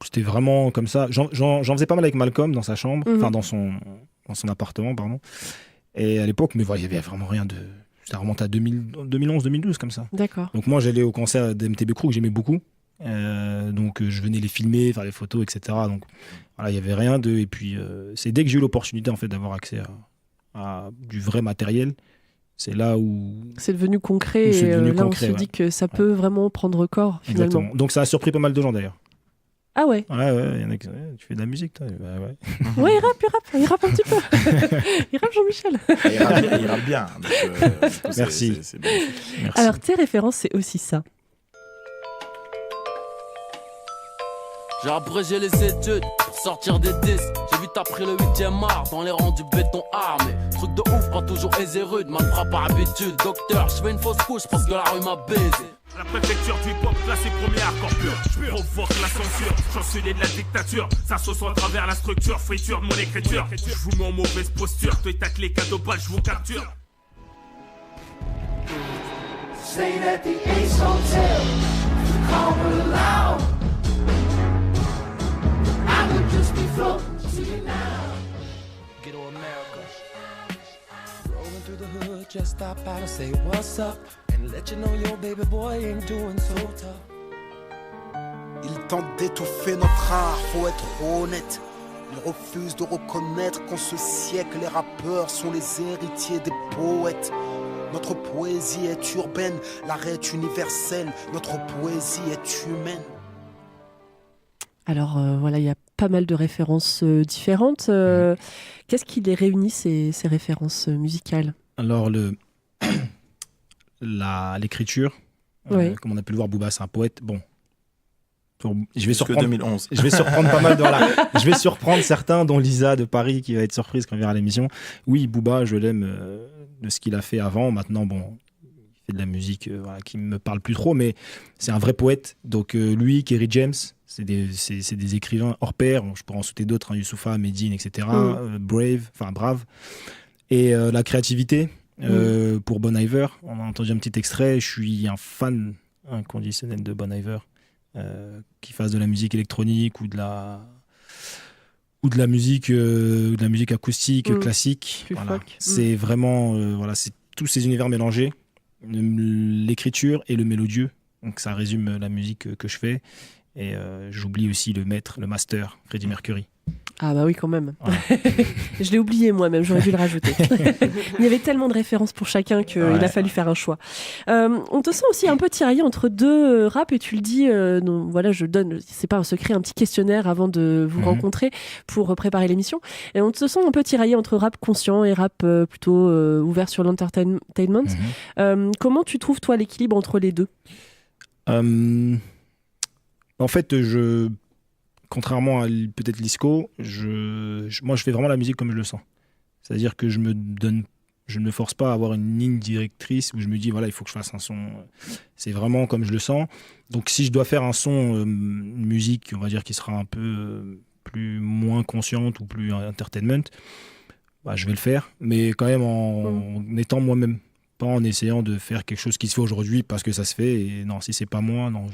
[SPEAKER 3] c'était vraiment comme ça. J'en faisais pas mal avec Malcolm dans sa chambre, enfin dans son appartement, pardon. Et à l'époque, mais il y avait vraiment rien de... Ça remonte à 2011-2012, comme ça.
[SPEAKER 1] D'accord.
[SPEAKER 3] Donc moi, j'allais au concert d'MTB Crew que j'aimais beaucoup. Donc je venais les filmer, faire les photos, etc. Donc voilà, il n'y avait rien de... Et puis c'est dès que j'ai eu l'opportunité en fait, d'avoir accès à du vrai matériel, c'est là où...
[SPEAKER 1] C'est devenu concret, on se dit que ça peut vraiment prendre corps, finalement.
[SPEAKER 3] Exactement. Donc ça a surpris pas mal de gens, d'ailleurs.
[SPEAKER 1] Ah ouais?
[SPEAKER 3] Ouais, il y en a qui... Tu fais de la musique, toi? Bah ouais.
[SPEAKER 1] Ouais, il rappe un petit peu. Il rappe Jean-Michel.
[SPEAKER 2] Il rappe bien. Donc,
[SPEAKER 3] merci.
[SPEAKER 2] C'est bien.
[SPEAKER 3] Merci.
[SPEAKER 1] Alors, tes références, c'est aussi ça.
[SPEAKER 14] J'ai abrégé les études pour sortir des disques. J'ai vite appris le 8e art dans les rangs du béton armé. Truc de ouf, pas toujours aisé rude, mal frappe par habitude. Docteur, je fais une fausse couche parce que la rue m'a baisé.
[SPEAKER 15] La préfecture du hip-hop classé premier hardcore pur. Je provoque la censure, chancelier de la dictature. Ça se sent à travers la structure, friture de mon écriture. Je vous mets en mauvaise posture, toi et ta clé cadeau balle, je vous capture.
[SPEAKER 11] Say that the Ace Hotel is calling loud. I would just be floating to you now.
[SPEAKER 14] Ghetto America. Rolling through the hood, just stop out and say what's up. And let you know your baby boy ain't doing so tough.
[SPEAKER 16] Il tente d'étouffer notre art, faut être honnête. Il refuse de reconnaître qu'en ce siècle, les rappeurs sont les héritiers des poètes. Notre poésie est urbaine, l'art est universel, notre poésie est humaine.
[SPEAKER 1] Alors voilà, il y a pas mal de références différentes. Qu'est-ce qui les réunit, ces références musicales?
[SPEAKER 3] Alors, l'écriture, comme on a pu le voir, Booba, c'est un poète. Bon, je vais surprendre
[SPEAKER 2] 2011.
[SPEAKER 3] Je vais surprendre pas mal. Je vais surprendre certains, dont Lisa de Paris, qui va être surprise quand il verra l'émission. Oui, Booba, je l'aime de ce qu'il a fait avant. Maintenant, bon, il fait de la musique qui me parle plus trop, mais c'est un vrai poète. Donc lui, Kerry James, c'est des écrivains hors pair. Je pourrais en citer d'autres, Youssoupha, Medine, etc. Brave. Et la créativité. Pour Bon Iver, on a entendu un petit extrait. Je suis un fan inconditionnel de Bon Iver, qu'il fasse de la musique électronique ou de la ou de la musique acoustique, classique. Voilà. C'est vraiment c'est tous ces univers mélangés, l'écriture et le mélodieux. Donc ça résume la musique que je fais. Et j'oublie aussi le maître, le master, Freddie Mercury.
[SPEAKER 1] Ah bah oui, quand même. Ouais. Je l'ai oublié moi-même, j'aurais dû le rajouter. Il y avait tellement de références pour chacun qu'il a fallu faire un choix. On te sent aussi un peu tiraillé entre deux rap, et tu le dis, je donne, c'est pas un secret, un petit questionnaire avant de vous rencontrer pour préparer l'émission. Et on te sent un peu tiraillé entre rap conscient et rap plutôt ouvert sur l'entertainment. Comment tu trouves, toi, l'équilibre entre les deux ?
[SPEAKER 3] En fait, contrairement à peut-être Lisco, moi je fais vraiment la musique comme je le sens. C'est-à-dire que je ne me force pas à avoir une ligne directrice où je me dis voilà, il faut que je fasse un son. C'est vraiment comme je le sens. Donc si je dois faire un son, une musique, on va dire qui sera un peu moins consciente ou plus entertainment, je vais le faire, mais quand même en étant moi-même. Pas en essayant de faire quelque chose qui se fait aujourd'hui parce que ça se fait. Et non, si c'est pas moi, non,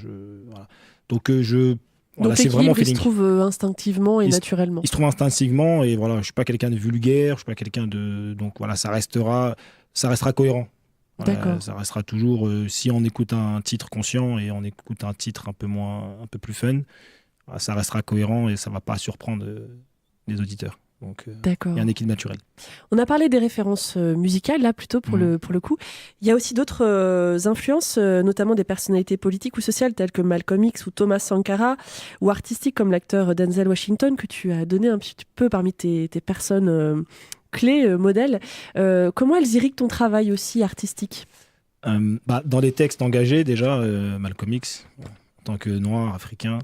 [SPEAKER 3] voilà. Donc
[SPEAKER 1] donc
[SPEAKER 3] c'est vraiment
[SPEAKER 1] il se trouve instinctivement et naturellement.
[SPEAKER 3] Il se trouve instinctivement et voilà, je suis pas quelqu'un de vulgaire, je suis pas quelqu'un de, donc voilà, ça restera cohérent. Voilà, d'accord. Ça restera toujours si on écoute un titre conscient et on écoute un titre un peu plus fun, ça restera cohérent et ça va pas surprendre les auditeurs. Donc il y a un équilibre naturel.
[SPEAKER 1] On a parlé des références musicales là plutôt pour le coup. Il y a aussi d'autres influences, notamment des personnalités politiques ou sociales telles que Malcolm X ou Thomas Sankara, ou artistiques comme l'acteur Denzel Washington que tu as donné un petit peu parmi tes personnes clés, modèles. Comment elles irriguent ton travail aussi artistique ?
[SPEAKER 3] Dans les textes engagés déjà, Malcolm X en tant que noir africain.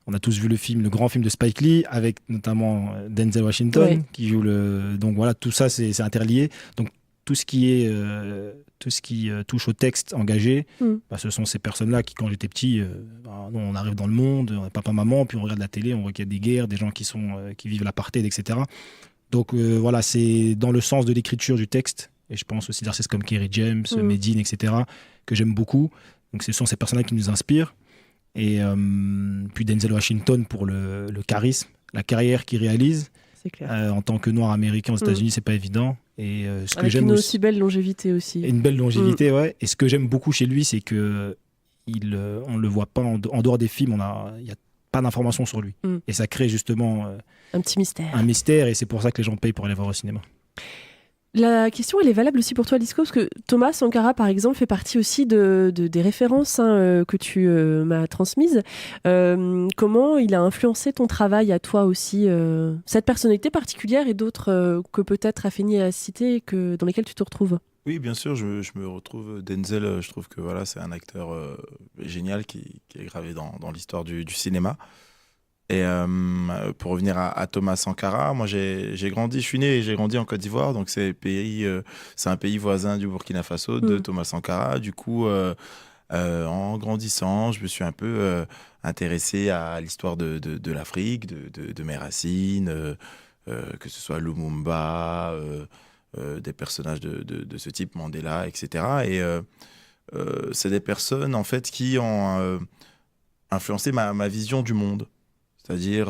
[SPEAKER 3] On a tous vu le grand film de Spike Lee, avec notamment Denzel Washington, qui joue donc voilà, tout ça c'est interlié. Donc tout ce qui touche au texte engagé, ce sont ces personnes-là qui, quand j'étais petit, on arrive dans le monde, on est papa-maman, puis on regarde la télé, on voit qu'il y a des guerres, des gens qui vivent l'apartheid, etc. Donc voilà, c'est dans le sens de l'écriture du texte. Et je pense aussi d'artistes comme Kerry James, Medine, etc., que j'aime beaucoup. Donc ce sont ces personnes-là qui nous inspirent. Et puis Denzel Washington pour le charisme, la carrière qu'il réalise.
[SPEAKER 1] C'est clair.
[SPEAKER 3] En tant que noir américain aux États-Unis, c'est pas évident. Et ce que
[SPEAKER 1] avec
[SPEAKER 3] j'aime
[SPEAKER 1] une aussi belle longévité aussi.
[SPEAKER 3] Une belle longévité, ouais. Et ce que j'aime beaucoup chez lui, c'est que on le voit pas en dehors des films. Il y a pas d'informations sur lui. Et ça crée justement
[SPEAKER 1] un petit mystère.
[SPEAKER 3] Un mystère, et c'est pour ça que les gens payent pour aller voir au cinéma.
[SPEAKER 1] La question, elle est valable aussi pour toi, Lisco, parce que Thomas Sankara, par exemple, fait partie aussi des références que tu m'as transmises. Comment il a influencé ton travail à toi aussi, cette personnalité particulière et d'autres que peut-être Afeni a cité, dans lesquelles tu te retrouves?
[SPEAKER 2] Oui, bien sûr, je me retrouve. Denzel, je trouve que voilà, c'est un acteur génial qui est gravé dans l'histoire du cinéma. Et pour revenir à Thomas Sankara, moi je suis né et j'ai grandi en Côte d'Ivoire, donc c'est un pays voisin du Burkina Faso, de Thomas Sankara. Du coup, en grandissant, je me suis un peu intéressé à l'histoire de l'Afrique, de mes racines, que ce soit Lumumba, des personnages de ce type, Mandela, etc. Et c'est des personnes en fait qui ont influencé ma vision du monde. C'est-à-dire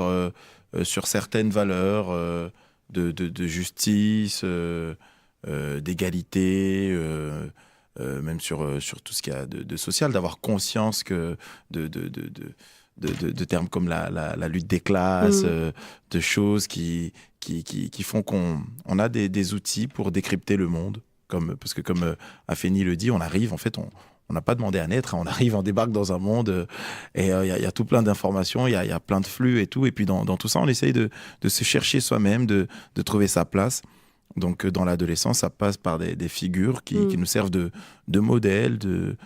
[SPEAKER 2] sur certaines valeurs de justice, d'égalité, même sur tout ce qu'il y a de social, d'avoir conscience que de termes comme la lutte des classes, de choses qui font qu'on a des outils pour décrypter le monde. Parce que comme Afeni le dit, on arrive, en fait, on n'a pas demandé à naître, on arrive, on débarque dans un monde et il y a tout plein d'informations, il y a plein de flux et tout. Et puis dans tout ça, on essaye de se chercher soi-même, de trouver sa place. Donc dans l'adolescence, ça passe par des figures qui nous servent de modèles, de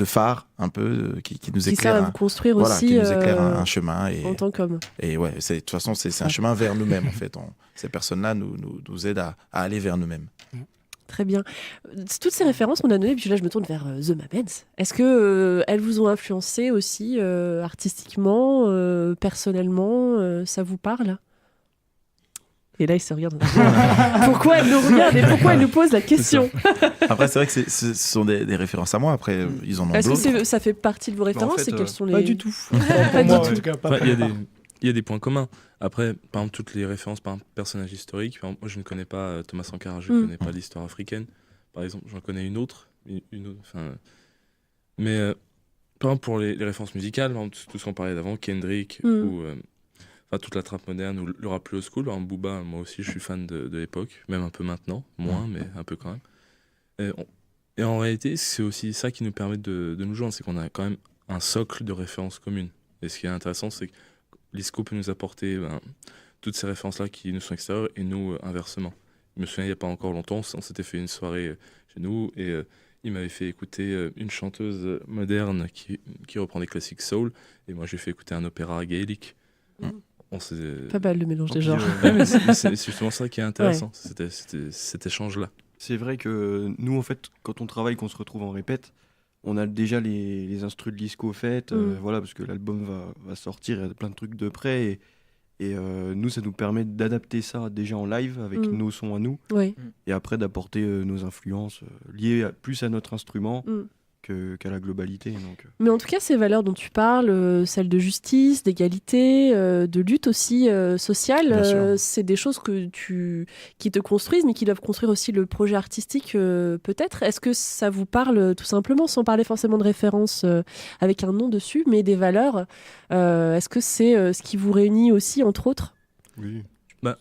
[SPEAKER 2] phare un peu, qui nous éclaire.
[SPEAKER 1] Qui servent à vous construire aussi.
[SPEAKER 2] Qui nous éclaire un chemin. Et,
[SPEAKER 1] en tant qu'homme.
[SPEAKER 2] Et ouais, de toute façon, c'est un chemin vers nous-mêmes en fait. Ces personnes-là nous aident à aller vers nous-mêmes.
[SPEAKER 1] Très bien. Toutes ces références qu'on a données, puis là je me tourne vers The Mamens. Est-ce que elles vous ont influencé aussi artistiquement, personnellement, ça vous parle? Et là, il se regarde. Pourquoi elle nous regarde et pourquoi elle nous pose la question?
[SPEAKER 2] Après, c'est vrai que ce sont des références à moi. Après, ils en ont d'autres.
[SPEAKER 1] Est-ce que ça fait partie de vos références?
[SPEAKER 3] En fait,
[SPEAKER 1] et quels sont les...
[SPEAKER 5] Pas du tout.
[SPEAKER 1] Pas du tout.
[SPEAKER 5] En tout cas, pas
[SPEAKER 6] il y a il y a des points communs. Après, par exemple, toutes les références par un personnage historique. Par exemple, moi, je ne connais pas Thomas Sankara, je ne connais pas l'histoire africaine. Par exemple, j'en connais une autre. Mais par exemple, pour les références musicales, par exemple, tout ce qu'on parlait d'avant, Kendrick ou toute la trappe moderne ou le rap plus old school. Par exemple, Booba, moi aussi, je suis fan de l'époque, même un peu maintenant, moins, mais un peu quand même. Et en réalité, c'est aussi ça qui nous permet de nous joindre, c'est qu'on a quand même un socle de références communes. Et ce qui est intéressant, c'est que Lisco peut nous apporter toutes ces références-là qui nous sont extérieures et nous, inversement. Je me souviens, il n'y a pas encore longtemps, on s'était fait une soirée chez nous et il m'avait fait écouter une chanteuse moderne qui reprend des classiques soul et moi, j'ai fait écouter un opéra gaélique.
[SPEAKER 1] Pas mal le mélange des genres.
[SPEAKER 6] Mais c'est justement ça qui est intéressant, c'était cet échange-là.
[SPEAKER 8] C'est vrai que nous, en fait, quand on travaille, qu'on se retrouve en répète, on a déjà les instrus de Lisco faites, voilà, parce que l'album va sortir, il y a plein de trucs de près, et nous, ça nous permet d'adapter ça déjà en live avec nos sons à nous, et après d'apporter nos influences liées plus à notre instrument qu'à la globalité. Donc.
[SPEAKER 1] Mais en tout cas, ces valeurs dont tu parles, celles de justice, d'égalité, de lutte aussi sociale, c'est des choses qui te construisent, mais qui doivent construire aussi le projet artistique peut-être. Est-ce que ça vous parle tout simplement, sans parler forcément de référence avec un nom dessus, mais des valeurs est-ce que c'est ce qui vous réunit aussi, entre autres ?
[SPEAKER 8] Oui.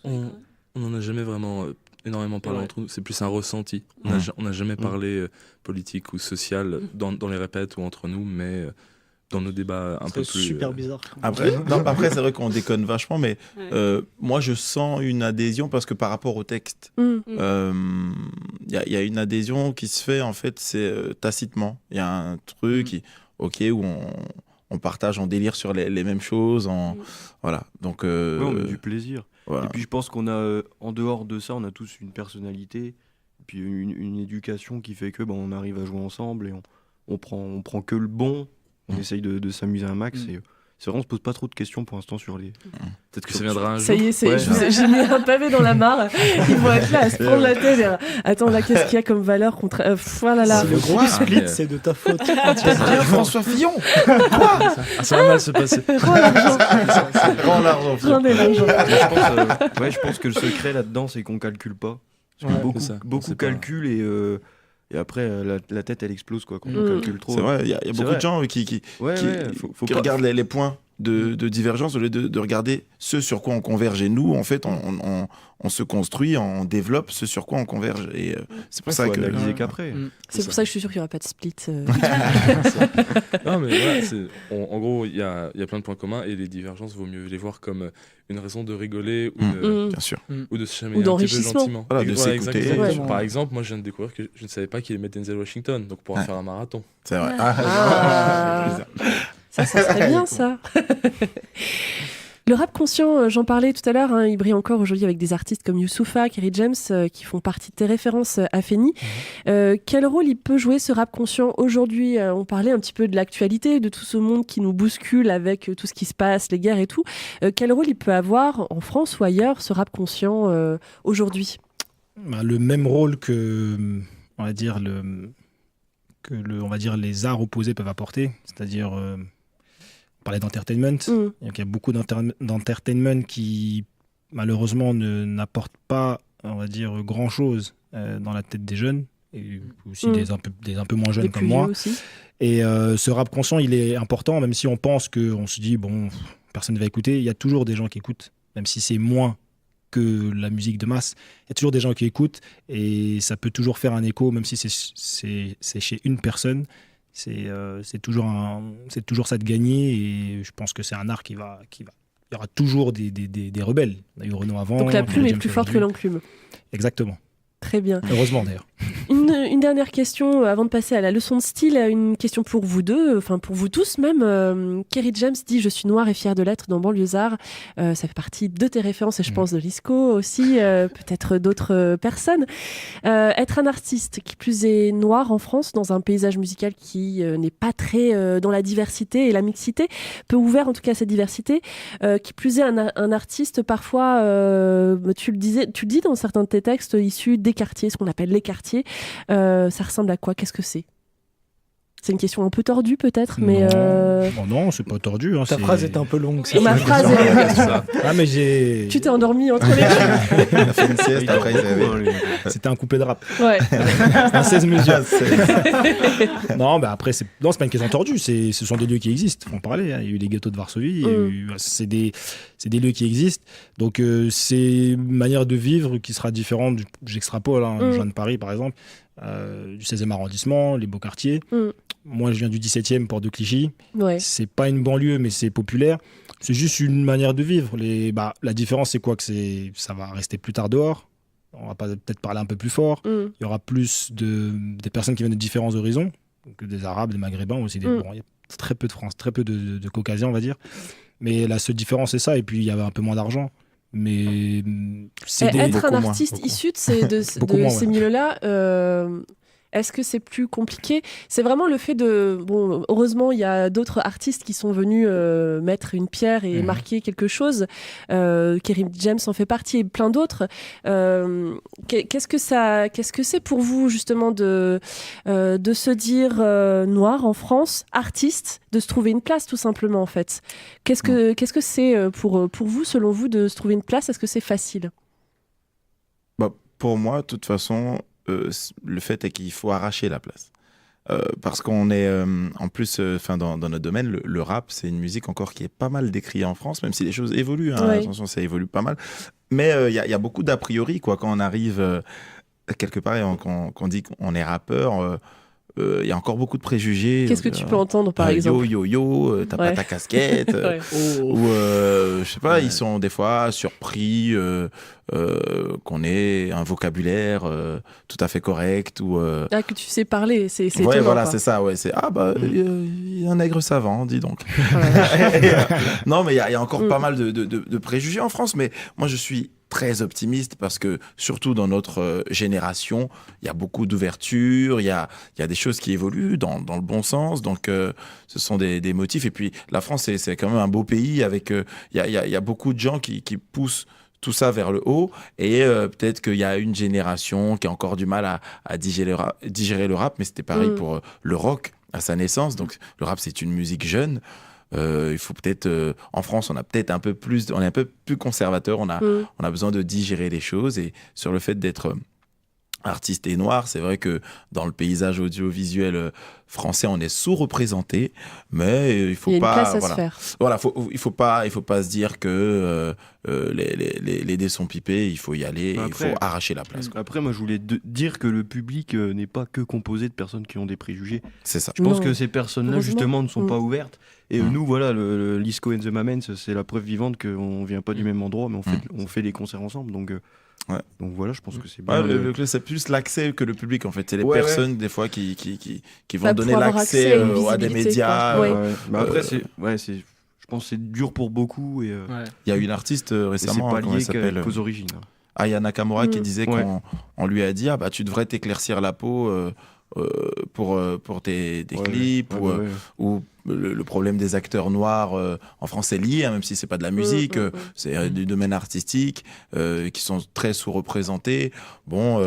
[SPEAKER 6] On n'en a jamais vraiment énormément parlé entre nous, c'est plus un ressenti. On n'a jamais parlé politique ou social dans les répètes ou entre nous, mais dans nos débats un peu plus...
[SPEAKER 5] C'est super bizarre.
[SPEAKER 2] Après, c'est vrai qu'on déconne vachement, mais moi je sens une adhésion parce que par rapport au texte, il y a une adhésion qui se fait, en fait, c'est tacitement. Il y a un truc où on partage, on délire sur les mêmes choses. Voilà. Donc,
[SPEAKER 8] on a du plaisir.
[SPEAKER 2] Voilà.
[SPEAKER 8] Et puis je pense qu'on a, en dehors de ça, on a tous une personnalité, et puis une éducation qui fait que on arrive à jouer ensemble et on prend que le bon, on essaye de s'amuser un max. Et c'est vrai, on se pose pas trop de questions pour l'instant sur les...
[SPEAKER 6] Peut-être que ça viendra un jour.
[SPEAKER 1] Ça y est, j'ai mis un pavé dans la mare. Ils vont être là à se prendre la tête. Attends, là, qu'est-ce qu'il y a comme valeur contre... voilà.
[SPEAKER 5] Le gros split, c'est de ta faute.
[SPEAKER 2] François Fillon. Quoi
[SPEAKER 6] ça va mal se passer.
[SPEAKER 2] Prends l'argent.
[SPEAKER 8] Je pense que le secret là-dedans, c'est qu'on calcule pas. Parce que beaucoup calculent et après, la tête, elle explose quand on calcule trop.
[SPEAKER 2] C'est vrai, il y a beaucoup de gens qui regardent les points de divergence au lieu de regarder ce sur quoi on converge. Et nous, en fait, on se construit, on développe ce sur quoi on converge. Et c'est pour ça que...
[SPEAKER 8] analyser qu'après.
[SPEAKER 1] C'est pour ça que je suis sûr qu'il n'y aura pas de split.
[SPEAKER 6] Non, mais voilà, en gros, il y a plein de points communs et les divergences, vaut mieux les voir comme une raison de rigoler
[SPEAKER 2] bien sûr.
[SPEAKER 6] Ou de se chamailler un petit peu gentiment.
[SPEAKER 2] Voilà, de s'écouter.
[SPEAKER 6] Par exemple, moi, je viens de découvrir que je ne savais pas qu'il aimait Denzel Washington, donc on pourra faire un marathon.
[SPEAKER 2] C'est vrai.
[SPEAKER 1] Ça serait bien, ça. Le rap conscient, j'en parlais tout à l'heure, il brille encore aujourd'hui avec des artistes comme Youssoupha, Kerry James, qui font partie de tes références à Feni. Quel rôle il peut jouer, ce rap conscient, aujourd'hui ? On parlait un petit peu de l'actualité, de tout ce monde qui nous bouscule avec tout ce qui se passe, les guerres et tout. Quel rôle il peut avoir, en France ou ailleurs, ce rap conscient aujourd'hui ?
[SPEAKER 3] Le même rôle que, on va dire, les arts opposés peuvent apporter, c'est-à-dire... On parlait d'entertainment. Il y a beaucoup d'entertainment qui, malheureusement, n'apporte pas, on va dire, grand-chose dans la tête des jeunes, et aussi des un peu moins jeunes comme moi.
[SPEAKER 1] Aussi.
[SPEAKER 3] Et ce rap conscient, il est important, même si on pense qu'on se dit, personne ne va écouter, il y a toujours des gens qui écoutent, même si c'est moins que la musique de masse. Il y a toujours des gens qui écoutent, et ça peut toujours faire un écho, même si c'est chez une personne. C'est toujours ça de gagner, et je pense que c'est un art qui va. Il y aura toujours des rebelles. On a eu Renaud avant.
[SPEAKER 1] Donc la plume est plus forte que l'enclume.
[SPEAKER 3] Exactement.
[SPEAKER 1] Très bien.
[SPEAKER 3] Heureusement d'ailleurs.
[SPEAKER 1] Une dernière question avant de passer à la leçon de style, une question pour vous deux, enfin pour vous tous même. Kerry James dit « Je suis noire et fière de l'être dans Banlieusard ». Ça fait partie de tes références et je pense de Lisco aussi, peut-être d'autres personnes. Être un artiste qui plus est noir en France, dans un paysage musical qui n'est pas très dans la diversité et la mixité, peu ouvert en tout cas à cette diversité, qui plus est un artiste parfois, tu le dis dans certains de tes textes, issus des quartiers, ce qu'on appelle les quartiers. Ça ressemble à quoi ? Qu'est-ce que c'est ? C'est une question un peu tordue peut-être, mais...
[SPEAKER 3] Non, c'est pas tordu. Hein,
[SPEAKER 5] Ta phrase est un peu longue.
[SPEAKER 1] Ma phrase est longue.
[SPEAKER 3] Ah, mais j'ai...
[SPEAKER 1] Tu t'es endormi entre les deux.
[SPEAKER 2] Il a fait une sieste, après il avait...
[SPEAKER 3] C'était un coupé de rap.
[SPEAKER 1] Ouais.
[SPEAKER 3] Un 16 mesures. Non, mais après, c'est pas une question tordue. Ce sont des lieux qui existent. Faut en parler. Hein. Il y a eu les ghettos de Varsovie. C'est des lieux qui existent. Donc, c'est une manière de vivre qui sera différente. J'extrapole. Hein. Je viens de Paris, par exemple. Du 16e arrondissement, les beaux quartiers. Moi, je viens du 17e, Porte de Clichy.
[SPEAKER 1] Ouais.
[SPEAKER 3] C'est pas une banlieue, mais c'est populaire. C'est juste une manière de vivre. La différence, c'est quoi? Ça va rester plus tard dehors. On va peut-être parler un peu plus fort. Il y aura plus des personnes qui viennent de différents horizons, donc des Arabes, des Maghrébins aussi. Il y a très peu de France, très peu de Caucasiens, on va dire. Mais la seule différence, c'est ça. Et puis, il y avait un peu moins d'argent. Mais
[SPEAKER 1] être un artiste issu de ces milieux-là, est-ce que c'est plus compliqué? C'est vraiment le fait de... Bon, heureusement, il y a d'autres artistes qui sont venus mettre une pierre et marquer quelque chose. Kerim James en fait partie et plein d'autres. Qu'est-ce que c'est pour vous, justement, de se dire noir en France, artiste, de se trouver une place, tout simplement, en fait? Qu'est-ce que c'est pour vous, selon vous, de se trouver une place? Est-ce que c'est facile?
[SPEAKER 2] Pour moi, de toute façon... le fait est qu'il faut arracher la place. Parce qu'on est, en plus, dans notre domaine, le rap, c'est une musique encore qui est pas mal décriée en France, même si les choses évoluent. Hein, attention, ça évolue pas mal. Mais il y a beaucoup d'a priori, quoi, quand on arrive quelque part et qu'on dit qu'on est rappeur. Il y a encore beaucoup de préjugés.
[SPEAKER 1] Qu'est-ce que tu peux entendre, par exemple?
[SPEAKER 2] T'as pas ta casquette. Ou, je sais pas, ils sont des fois surpris qu'on ait un vocabulaire tout à fait correct.
[SPEAKER 1] Que tu sais parler, c'est
[SPEAKER 2] ouais,
[SPEAKER 1] étonnant.
[SPEAKER 2] Voilà,
[SPEAKER 1] quoi.
[SPEAKER 2] c'est ça. Ouais, il y a un nègre savant, dis donc. Non, mais il y a encore pas mal de préjugés en France. Mais moi, je suis très optimiste parce que surtout dans notre génération, il y a beaucoup d'ouverture, il y a des choses qui évoluent dans le bon sens, donc ce sont des motifs. Et puis la France, c'est quand même un beau pays avec il y a beaucoup de gens qui poussent tout ça vers le haut, et peut-être qu'il y a une génération qui a encore du mal à digérer le rap, mais c'était pareil pour le rock à sa naissance. Donc le rap, c'est une musique jeune. Il faut peut-être en France on est un peu plus conservateur, on a besoin de digérer les choses, et sur le fait d'être artiste et noir, c'est vrai que dans le paysage audiovisuel français on est sous-représenté, mais il faut pas il faut pas se dire que les dés sont pipés, il faut y aller, il faut arracher la place, quoi.
[SPEAKER 8] Après, moi je voulais dire que le public n'est pas que composé de personnes qui ont des préjugés.
[SPEAKER 2] C'est ça.
[SPEAKER 8] Je pense que ces personnes-là justement ne sont pas ouvertes. Et nous, voilà, le Lisco and the Mamens, c'est la preuve vivante qu'on vient pas du même endroit, mais on fait des concerts ensemble. Donc voilà, je pense que c'est bien.
[SPEAKER 2] C'est plus l'accès que le public, en fait. C'est les personnes, des fois, qui vont donner l'accès à des médias.
[SPEAKER 8] Mais après, je pense que c'est dur pour beaucoup. Il
[SPEAKER 2] y a une artiste récemment,
[SPEAKER 8] comment elle s'appelle,
[SPEAKER 2] qu'aux origines. Aya Nakamura, qui disait qu'on lui a dit tu devrais t'éclaircir la peau pour tes clips, ou le problème des acteurs noirs en France est lié, hein, même si c'est pas de la musique, c'est du domaine artistique, qui sont très sous-représentés. Bon,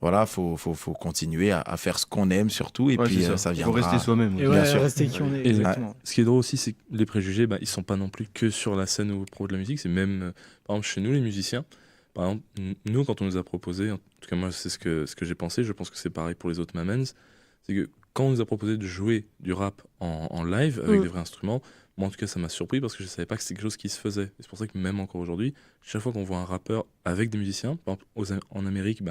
[SPEAKER 2] voilà, faut continuer à faire ce qu'on aime surtout, et puis ça viendra.
[SPEAKER 8] Faut rester soi-même.
[SPEAKER 5] Bien sûr. Rester qui on est. Exactement.
[SPEAKER 6] Ce qui est drôle aussi, c'est que les préjugés, ils sont pas non plus que sur la scène ou pro de la musique, c'est même, par exemple, chez nous les musiciens. Par exemple, nous, quand on nous a proposé, en tout cas moi c'est ce que j'ai pensé, je pense que c'est pareil pour les autres Mamens, c'est que quand on nous a proposé de jouer du rap en live avec des vrais instruments, moi en tout cas ça m'a surpris parce que je savais pas que c'était quelque chose qui se faisait. Et c'est pour ça que même encore aujourd'hui, chaque fois qu'on voit un rappeur avec des musiciens, par exemple en Amérique,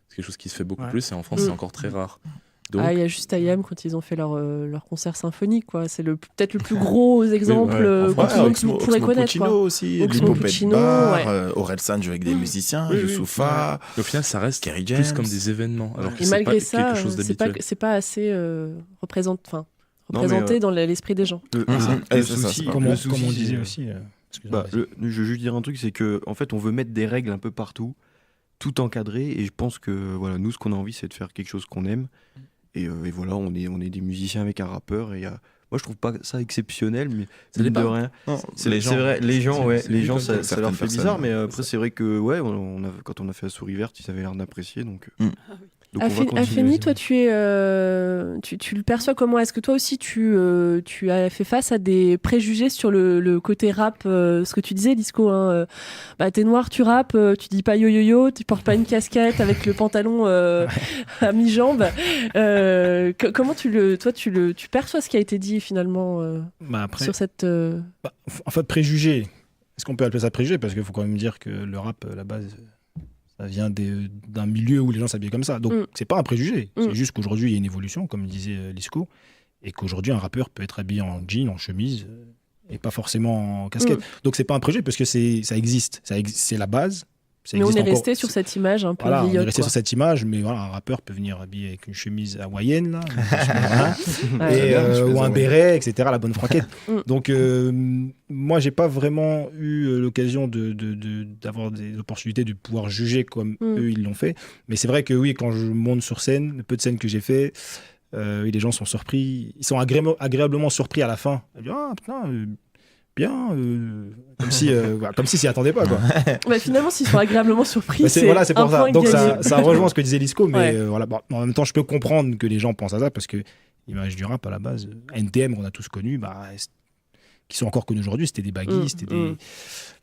[SPEAKER 6] c'est quelque chose qui se fait beaucoup plus, et en France c'est encore très rare.
[SPEAKER 1] Donc... il y a juste IAM quand ils ont fait leur concert symphonique, quoi. C'est peut-être le plus gros exemple que vous pourrez connaître.
[SPEAKER 2] Oxmo aussi, Lipo Bar, Aurel San joue avec des musiciens, Youssoufa.
[SPEAKER 6] Au final, ça reste plus comme des événements. Alors que
[SPEAKER 1] et malgré ça,
[SPEAKER 6] quelque chose d'habituel.
[SPEAKER 1] C'est pas assez représenté dans l'esprit des gens.
[SPEAKER 3] Le souci, comme on disait aussi.
[SPEAKER 8] Je veux juste dire un truc, c'est que en fait, on veut mettre des règles un peu partout, tout encadré, et je pense que voilà, nous, ce qu'on a envie, c'est de faire quelque chose qu'on aime. Et voilà, on est des musiciens avec un rappeur, et moi je trouve pas ça exceptionnel, mais
[SPEAKER 2] c'est
[SPEAKER 8] de rien.
[SPEAKER 2] C'est les gens.
[SPEAKER 8] C'est vrai, les gens ça leur fait bizarre, mais après c'est vrai que quand on a fait la Souris Verte, ils avaient l'air d'apprécier, donc. Donc on va continuer.
[SPEAKER 1] Afeni, toi, tu le perçois comment? Est-ce que toi aussi, tu as fait face à des préjugés sur le côté rap, ce que tu disais, Lisco, hein, t'es noir, tu rappes, tu dis pas yo-yo-yo, tu portes pas une casquette avec le pantalon à mi-jambe. Comment tu perçois ce qui a été dit finalement
[SPEAKER 3] après,
[SPEAKER 1] sur cette...
[SPEAKER 3] En fait, préjugés, est-ce qu'on peut appeler ça préjugé? Parce qu'il faut quand même dire que le rap, à la base... Ça vient d'un milieu où les gens s'habillent comme ça. Donc, c'est pas un préjugé. C'est juste qu'aujourd'hui, il y a une évolution, comme disait Lisco, et qu'aujourd'hui, un rappeur peut être habillé en jean, en chemise, et pas forcément en casquette. Donc, c'est pas un préjugé, parce que ça existe. C'est la base.
[SPEAKER 1] Mais on est resté sur cette image un peu
[SPEAKER 3] voilà,
[SPEAKER 1] vieillotte.
[SPEAKER 3] On est resté sur cette image, mais voilà, un rappeur peut venir habillé avec une chemise hawaïenne, là, ou un béret, etc., la bonne franquette. Donc, moi, j'ai pas vraiment eu l'occasion d'avoir des opportunités de pouvoir juger comme eux, ils l'ont fait. Mais c'est vrai que oui, quand je monte sur scène, le peu de scènes que j'ai fait, les gens sont surpris. Ils sont agréablement surpris à la fin. Ils disent, ah, putain... bien, comme si s'y attendaient pas, quoi.
[SPEAKER 1] Finalement, s'ils sont agréablement surpris, c'est
[SPEAKER 3] pour ça. Donc
[SPEAKER 1] gagné.
[SPEAKER 3] ça rejoint ce que disait Lisco, mais en même temps, je peux comprendre que les gens pensent à ça, parce que l'image du rap, à la base, NTM, qu'on a tous connu, qui sont encore connus aujourd'hui, c'était des baggy,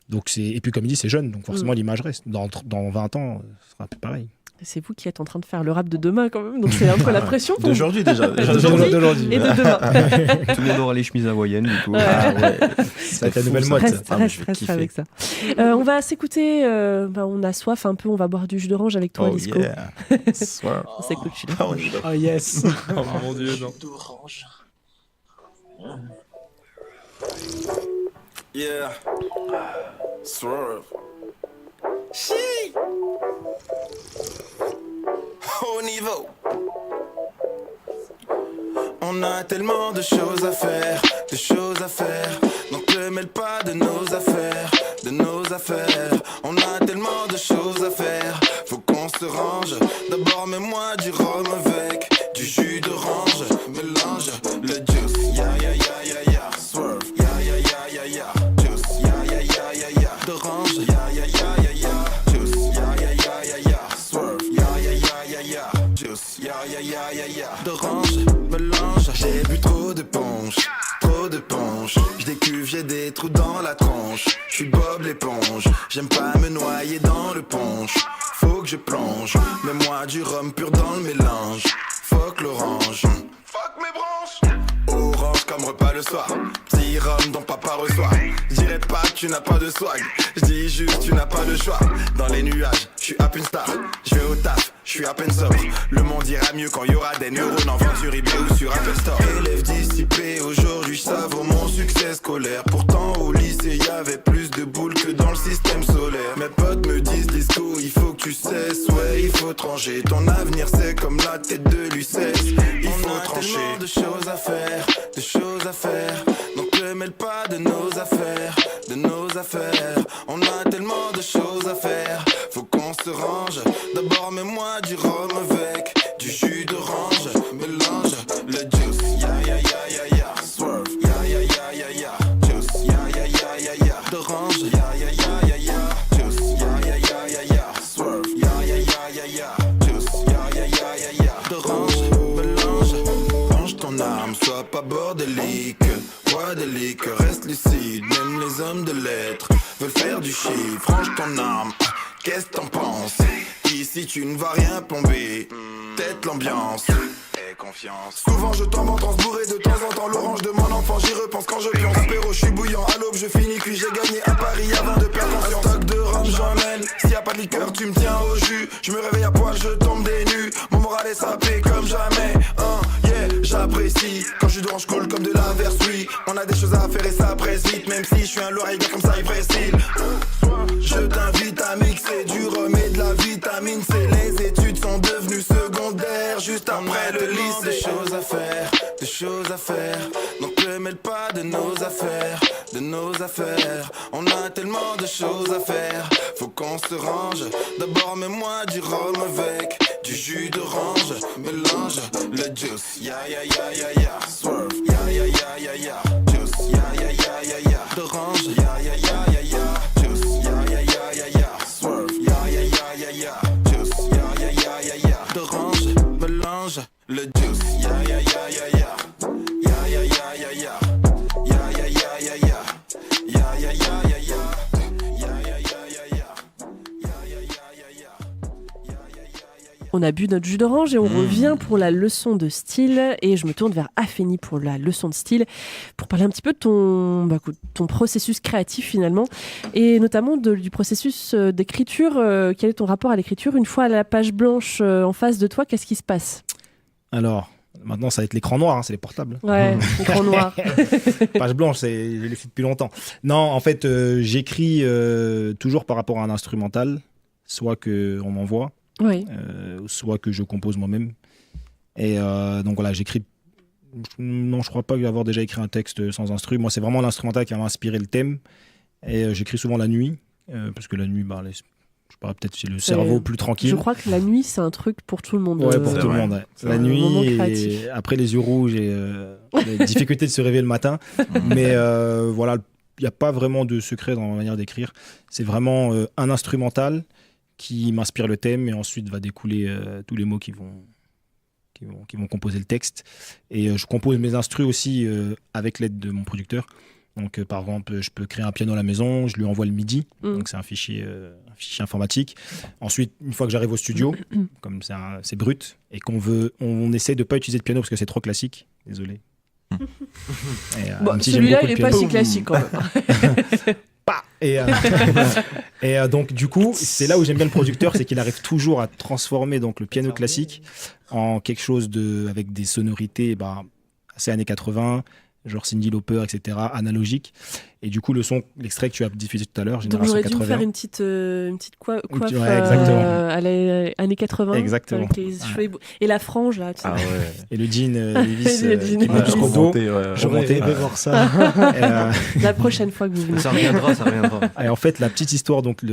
[SPEAKER 3] donc et puis comme il dit, c'est jeune, donc forcément l'image reste. Dans 20 ans, ce sera un peu pareil.
[SPEAKER 1] C'est vous qui êtes en train de faire le rap de demain quand même, donc c'est un peu la pression.
[SPEAKER 2] D'aujourd'hui déjà.
[SPEAKER 1] D'aujourd'hui et de demain.
[SPEAKER 8] Tout le monde aura les chemises hawaïennes du coup.
[SPEAKER 3] Ça va être la nouvelle mode.
[SPEAKER 1] Reste avec ça. On va s'écouter, on a soif un peu, on va boire du jus d'orange avec toi, Lisco.
[SPEAKER 2] Yeah.
[SPEAKER 1] On s'écoute jus d'orange.
[SPEAKER 5] Oh yes.
[SPEAKER 6] Oh mon Dieu, non.
[SPEAKER 11] d'orange.
[SPEAKER 4] Yeah. Swerve. Haut niveau. On a tellement de choses à faire, donc ne mêle pas de nos affaires, On a tellement de choses à faire, faut qu'on se range. D'abord mets-moi du rhum avec du jus d'orange, mélange le juice, ya ya ya ya ya, swerve, ya ya ya ya ya, juice, ya ya ya ya ya, d'orange, ya ya ya ya ya, juice, ya ya ya ya ya, swerve, ya ya ya ya ya, juice, ya ya ya ya ya, d'orange, mélange. J'ai bu trop de punch, j'ai des cuves, j'ai des trous dans la tronche. J'suis Bob l'éponge, j'aime pas me noyer dans le punch. Faut que je plonge, mets-moi du rhum pur dans le mélange. Fuck l'orange, fuck mes branches. Orange comme repas le soir, petit rhum dont papa reçoit. J'dirais pas que tu n'as pas de swag, j'dis juste tu n'as pas de choix. Dans les nuages, j'suis à une star, j'vais au taf, j'suis à peine sobre. Le monde ira mieux quand y'aura des neurones en vente sur eBay ou sur Apple Store. Élève dissipé, aujourd'hui j'savoure mon succès scolaire. Pourtant au lycée y'avait plus de boules que dans le système solaire. Mes potes me disent Lisco, il faut que tu cesses, ouais il faut trancher. Ton avenir c'est comme la tête de l'UCS, il faut trancher. Tellement de choses à faire, donc ne mêle pas de nos affaires, On a tellement de choses à faire, faut qu'on se range. D'abord mets-moi du rhum avec du jus d'orange, mélange le juice, ya ya ya ya ya, swerve, ya ya ya ya ya, juice, ya ya ya ya ya, d'orange, ya ya ya ya ya, juice, ya ya ya ya ya, swerve, ya ya ya ya ya, juice, ya ya ya ya ya, d'orange, mélange. Range ton âme, sois pas bordélique, roi des liques, reste lucide. Même les hommes de lettres veulent faire du chiffre. Range ton âme, qu'est-ce que t'en penses? Ici tu ne vas rien plomber, tête l'ambiance et confiance. Souvent je tombe en transe bourré, de temps en temps l'orange de mon enfant, j'y repense quand je pionce. Apéro, je suis bouillant, à l'aube je finis cuit, j'ai gagné à Paris avant de perdre confiance. Un stock de rhum j'emmène, s'il y a pas de liqueur tu me tiens au jus. Je me réveille à poil, je tombe des nues, mon moral est sapé comme jamais. J'apprécie quand je suis d'orange cool comme de la verse, oui. On a des choses à faire et ça presse vite, même si je suis un loiré gars comme ça il précise. Je t'invite à mixer du rhum et de la vitamine C. Les études sont devenues secondaires juste après le lycée. Des choses à faire, donc ne mêle pas de nos affaires, On a tellement de choses à faire, faut qu'on se range. D'abord mets-moi du rhum avec du jus d'orange, mélange le juice, ya ya ya ya ya, swerve, ya ya ya ya ya, juice, ya ya ya ya ya, d'orange, ya ya ya ya ya, juice, ya ya ya ya ya, swerve, ya ya ya ya ya, juice, ya ya ya ya ya, d'orange.
[SPEAKER 1] On a bu notre jus d'orange et on revient pour la leçon de style. Et je me tourne vers Afeni pour la leçon de style, pour parler un petit peu de ton processus créatif finalement, et notamment du processus d'écriture. Quel est ton rapport à l'écriture? Une fois à la page blanche en face de toi, qu'est-ce qui se passe?
[SPEAKER 3] Alors, maintenant ça va être l'écran noir, hein, c'est les portables.
[SPEAKER 1] Ouais, l'écran noir.
[SPEAKER 3] Page blanche, je l'ai fait depuis longtemps. Non, en fait, j'écris toujours par rapport à un instrumental, soit qu'on m'envoie,
[SPEAKER 1] oui.
[SPEAKER 3] Soit que je compose moi-même. Et donc voilà, j'écris. Non, je crois pas avoir déjà écrit un texte sans instru. Moi, c'est vraiment l'instrumental qui m'a inspiré le thème. Et j'écris souvent la nuit, parce que la nuit, je parle peut-être c'est le cerveau plus tranquille.
[SPEAKER 1] Je crois que la nuit, c'est un truc pour tout le monde.
[SPEAKER 3] Ouais, pour tout le monde. Ouais. La nuit, et après les yeux rouges et la difficulté de se réveiller le matin. Mais voilà, il n'y a pas vraiment de secret dans ma manière d'écrire. C'est vraiment un instrumental qui m'inspire le thème et ensuite va découler tous les mots qui vont composer le texte. Et je compose mes instrus aussi avec l'aide de mon producteur. Donc par exemple, je peux créer un piano à la maison, je lui envoie le MIDI, donc c'est un fichier informatique. Ensuite, une fois que j'arrive au studio, comme c'est brut, et on essaie de pas utiliser de piano parce que c'est trop classique. Désolé.
[SPEAKER 1] Celui-là, il est pas si classique quand même.
[SPEAKER 3] Et donc du coup, c'est là où j'aime bien le producteur, c'est qu'il arrive toujours à transformer donc le piano classique en quelque chose avec des sonorités assez années 80, genre Cyndi Lauper, etc., analogique. Et du coup, l'extrait que tu as diffusé tout à l'heure,
[SPEAKER 1] donc j'aurais dû vous faire une petite coiffe
[SPEAKER 3] à
[SPEAKER 1] années 80.
[SPEAKER 3] Exactement.
[SPEAKER 1] Avec les cheveux et la frange là.
[SPEAKER 3] Ah ouais. Et le jean Levi's qui
[SPEAKER 2] marche remonté.
[SPEAKER 5] J'aurais aimé voir ça.
[SPEAKER 1] La prochaine fois que vous venez.
[SPEAKER 8] Ça reviendra.
[SPEAKER 3] Et en fait, la petite histoire, donc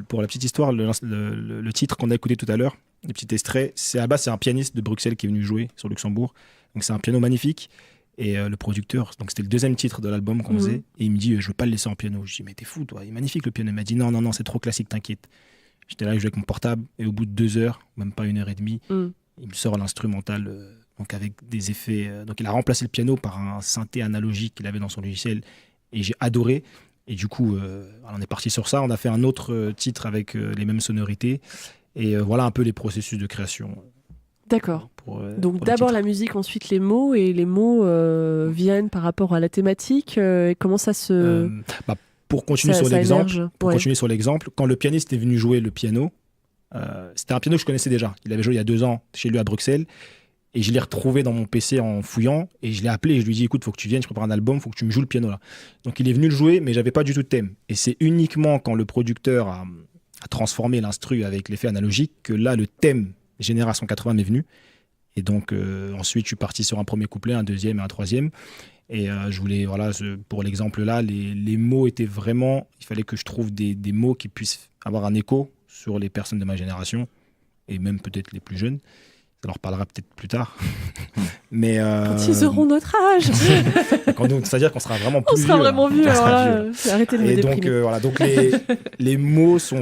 [SPEAKER 3] pour la petite histoire, le titre qu'on a écouté tout à l'heure, le petit extrait, c'est un pianiste de Bruxelles qui est venu jouer sur Luxembourg. Donc c'est un piano magnifique. Et le producteur, donc c'était le deuxième titre de l'album qu'on faisait, et il me dit je veux pas le laisser en piano. Je dis mais t'es fou toi, il est magnifique le piano. Il m'a dit non c'est trop classique, t'inquiète. J'étais là, je jouais avec mon portable et au bout de 2 heures, même pas 1h30, il me sort l'instrumental donc avec des effets. Donc il a remplacé le piano par un synthé analogique qu'il avait dans son logiciel et j'ai adoré. Et du coup on est parti sur ça. On a fait un autre titre avec les mêmes sonorités et voilà un peu les processus de création.
[SPEAKER 1] D'accord. Donc d'abord la musique, ensuite les mots, et les mots viennent par rapport à la thématique. Et comment ça se...
[SPEAKER 3] pour continuer sur l'exemple, quand le pianiste est venu jouer le piano, c'était un piano que je connaissais déjà. Il avait joué il y a 2 ans chez lui à Bruxelles, et je l'ai retrouvé dans mon PC en fouillant, et je l'ai appelé et je lui ai dit écoute, faut que tu viennes, je prépare un album, faut que tu me joues le piano là. Donc il est venu le jouer, mais j'avais pas du tout de thème. Et c'est uniquement quand le producteur a transformé l'instru avec l'effet analogique que là le thème Génération 80 m'est venu. Et donc ensuite je suis parti sur un premier couplet, un deuxième et un troisième. Et je voulais, pour l'exemple là, les mots étaient vraiment, il fallait que je trouve des mots qui puissent avoir un écho sur les personnes de ma génération et même peut-être les plus jeunes. Ça leur parlera peut-être plus tard. Mais
[SPEAKER 1] quand ils auront notre âge.
[SPEAKER 3] C'est-à-dire qu'on sera vraiment plus vieux.
[SPEAKER 1] On sera vraiment vieux. Alors là, arrêtez de me déprimer.
[SPEAKER 3] Donc les mots sont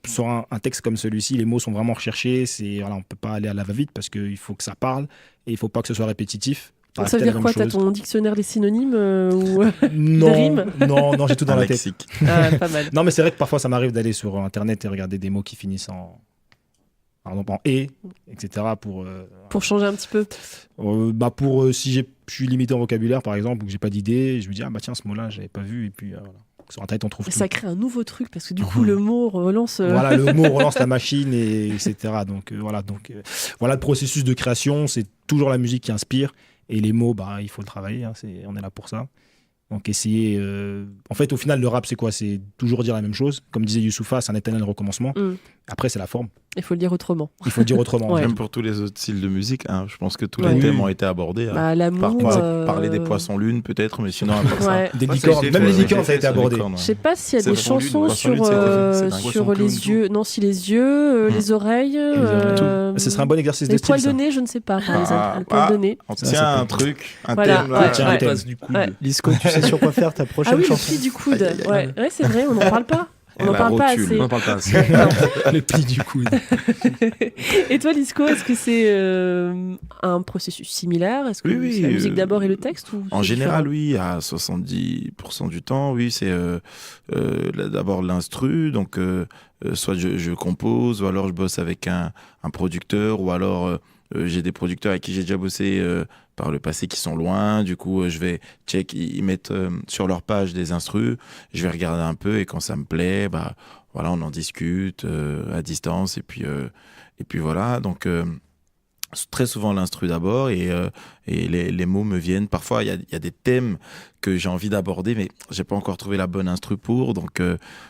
[SPEAKER 3] sur un texte comme celui-ci, les mots sont vraiment recherchés. On peut pas aller à la va-vite parce qu'il faut que ça parle et il faut pas que ce soit répétitif.
[SPEAKER 1] Donc ça veut dire quoi? T'as ton dictionnaire des synonymes ou des rimes?
[SPEAKER 3] Non, j'ai tout dans la tête.
[SPEAKER 1] Pas mal.
[SPEAKER 3] Non, mais c'est vrai que parfois ça m'arrive d'aller sur Internet et regarder des mots qui finissent en et, etc. pour
[SPEAKER 1] changer un petit peu.
[SPEAKER 3] Si je suis limité en vocabulaire par exemple ou que j'ai pas d'idée, je me dis tiens, ce mot-là j'avais pas vu, et puis voilà. Sur Internet on trouve tout.
[SPEAKER 1] Ça crée un nouveau truc parce que du coup le mot relance.
[SPEAKER 3] Voilà, le mot relance la machine, etc. Donc voilà le processus de création, c'est toujours la musique qui inspire, et les mots il faut le travailler, on est là pour ça. Donc essayer... En fait, au final, le rap, c'est quoi? C'est toujours dire la même chose. Comme disait Youssoupha, c'est un éternel recommencement. Après, c'est la forme.
[SPEAKER 1] Il faut le dire autrement.
[SPEAKER 3] Ouais.
[SPEAKER 2] Même pour tous les autres styles de musique, je pense que tous les thèmes ont été abordés.
[SPEAKER 1] L'amour...
[SPEAKER 2] Parler des poissons-lunes, peut-être, mais sinon, à part ça...
[SPEAKER 3] Des licornes, même les licornes, ça a été abordé.
[SPEAKER 1] Je sais pas s'il y a des chansons sur les yeux. Non, si les yeux, les oreilles...
[SPEAKER 3] Ce serait un bon exercice de style.
[SPEAKER 1] Les poils de nez, je ne sais pas. Les poils de nez.
[SPEAKER 2] On tient un truc, un thème.
[SPEAKER 5] Lisco, tu sais sur quoi faire ta prochaine chanson?
[SPEAKER 1] Ah oui, le pli du coude. Ouais, c'est vrai, on n'en parle pas. On n'en parle pas assez.
[SPEAKER 6] On n'en parle pas assez.
[SPEAKER 3] Le pli du coude.
[SPEAKER 1] Et toi, Lisco, est-ce que c'est un processus similaire? Est-ce que c'est la musique d'abord et le texte ou
[SPEAKER 2] En général, oui, à 70% du temps, oui, c'est d'abord l'instru. Donc, soit je compose, ou alors je bosse avec un producteur, ou alors j'ai des producteurs avec qui j'ai déjà bossé par le passé qui sont loin. Du coup, je vais check, ils mettent sur leur page des instrus. Je vais regarder un peu et quand ça me plaît, bah voilà, on en discute à distance et puis voilà. Donc très souvent l'instru d'abord et les mots me viennent. Parfois, il y a des thèmes que j'ai envie d'aborder, mais j'ai pas encore trouvé la bonne instru pour. Donc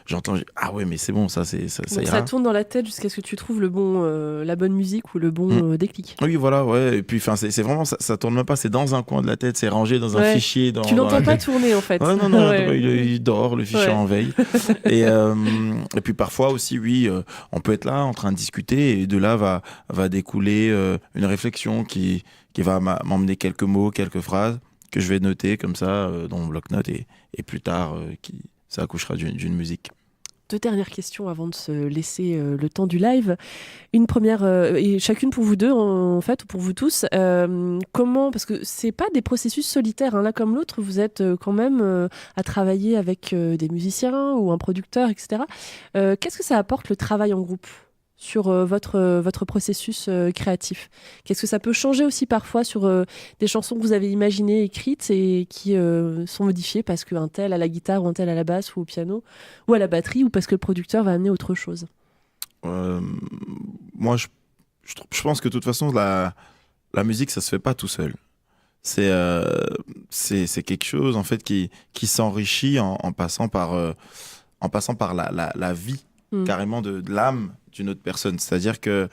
[SPEAKER 2] j'entends, ah ouais, mais c'est bon, ça ira.
[SPEAKER 1] Ça tourne dans la tête jusqu'à ce que tu trouves le bon, la bonne musique ou le bon déclic.
[SPEAKER 2] Oui, voilà, ouais. Et puis, c'est vraiment, ça tourne même pas. C'est dans un coin de la tête, c'est rangé dans un fichier.
[SPEAKER 1] Tu l'entends pas tourner en fait.
[SPEAKER 2] Ouais, non, il dort, le fichier en veille. Et puis parfois aussi, oui, on peut être là en train de discuter et de là va découler une réflexion qui va m'emmener quelques mots, quelques phrases que je vais noter comme ça dans mon bloc-notes et plus tard ça accouchera d'une musique.
[SPEAKER 1] 2 dernières questions avant de se laisser le temps du live. Une première, et chacune pour vous deux en fait, ou pour vous tous. Comment, parce que c'est pas des processus solitaires, hein, l'un comme l'autre, vous êtes quand même à travailler avec des musiciens ou un producteur, etc. Qu'est-ce que ça apporte le travail en groupe sur votre processus créatif? Qu'est-ce que ça peut changer aussi parfois sur des chansons que vous avez imaginées, écrites et qui sont modifiées parce qu'un tel à la guitare ou un tel à la basse ou au piano ou à la batterie ou parce que le producteur va amener autre chose?
[SPEAKER 2] Moi, je pense que de toute façon, la musique, ça se fait pas tout seul. C'est quelque chose en fait qui s'enrichit en passant par la vie carrément de l'âme d'une autre personne. C'est-à-dire que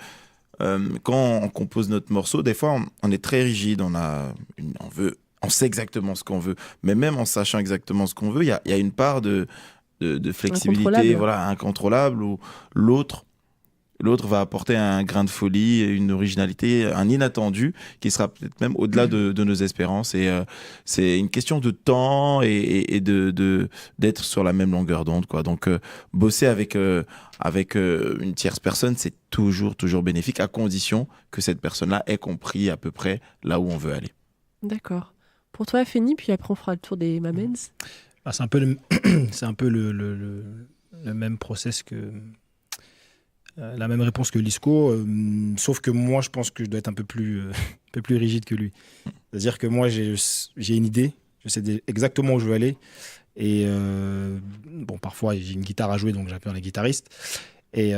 [SPEAKER 2] quand on compose notre morceau, des fois on est très rigide, on sait exactement ce qu'on veut, mais même en sachant exactement ce qu'on veut, il y a une part de flexibilité, incontrôlable, où l'autre va apporter un grain de folie, une originalité, un inattendu qui sera peut-être même au-delà de nos espérances. Et c'est une question de temps et d'être sur la même longueur d'onde, quoi. Donc bosser avec une tierce personne, c'est toujours bénéfique, à condition que cette personne-là ait compris à peu près là où on veut aller.
[SPEAKER 1] D'accord. Pour toi, Féni, puis après on fera le tour des Mamens.
[SPEAKER 3] C'est un peu le même process que... la même réponse que Lisco, sauf que moi, je pense que je dois être un peu plus rigide que lui. C'est-à-dire que moi, j'ai une idée, je sais exactement où je veux aller. Et parfois, j'ai une guitare à jouer, donc j'appelle les guitaristes. Et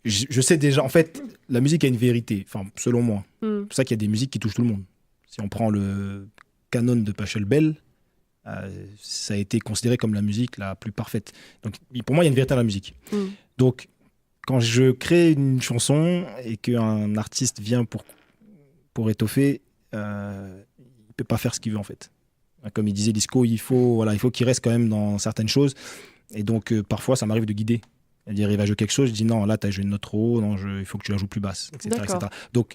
[SPEAKER 3] je sais déjà, en fait, la musique a une vérité, selon moi. C'est pour ça qu'il y a des musiques qui touchent tout le monde. Si on prend le canon de Pachelbel, ça a été considéré comme la musique la plus parfaite. Donc, pour moi, il y a une vérité à la musique. Donc, quand je crée une chanson et qu'un artiste vient pour étoffer, il ne peut pas faire ce qu'il veut, en fait. Comme il disait Lisco, il faut qu'il reste quand même dans certaines choses. Et donc, parfois, ça m'arrive de guider. C'est-à-dire, il va jouer quelque chose, je dis non, là, tu as joué une note trop haut, non, il faut que tu la joues plus basse, etc. Donc,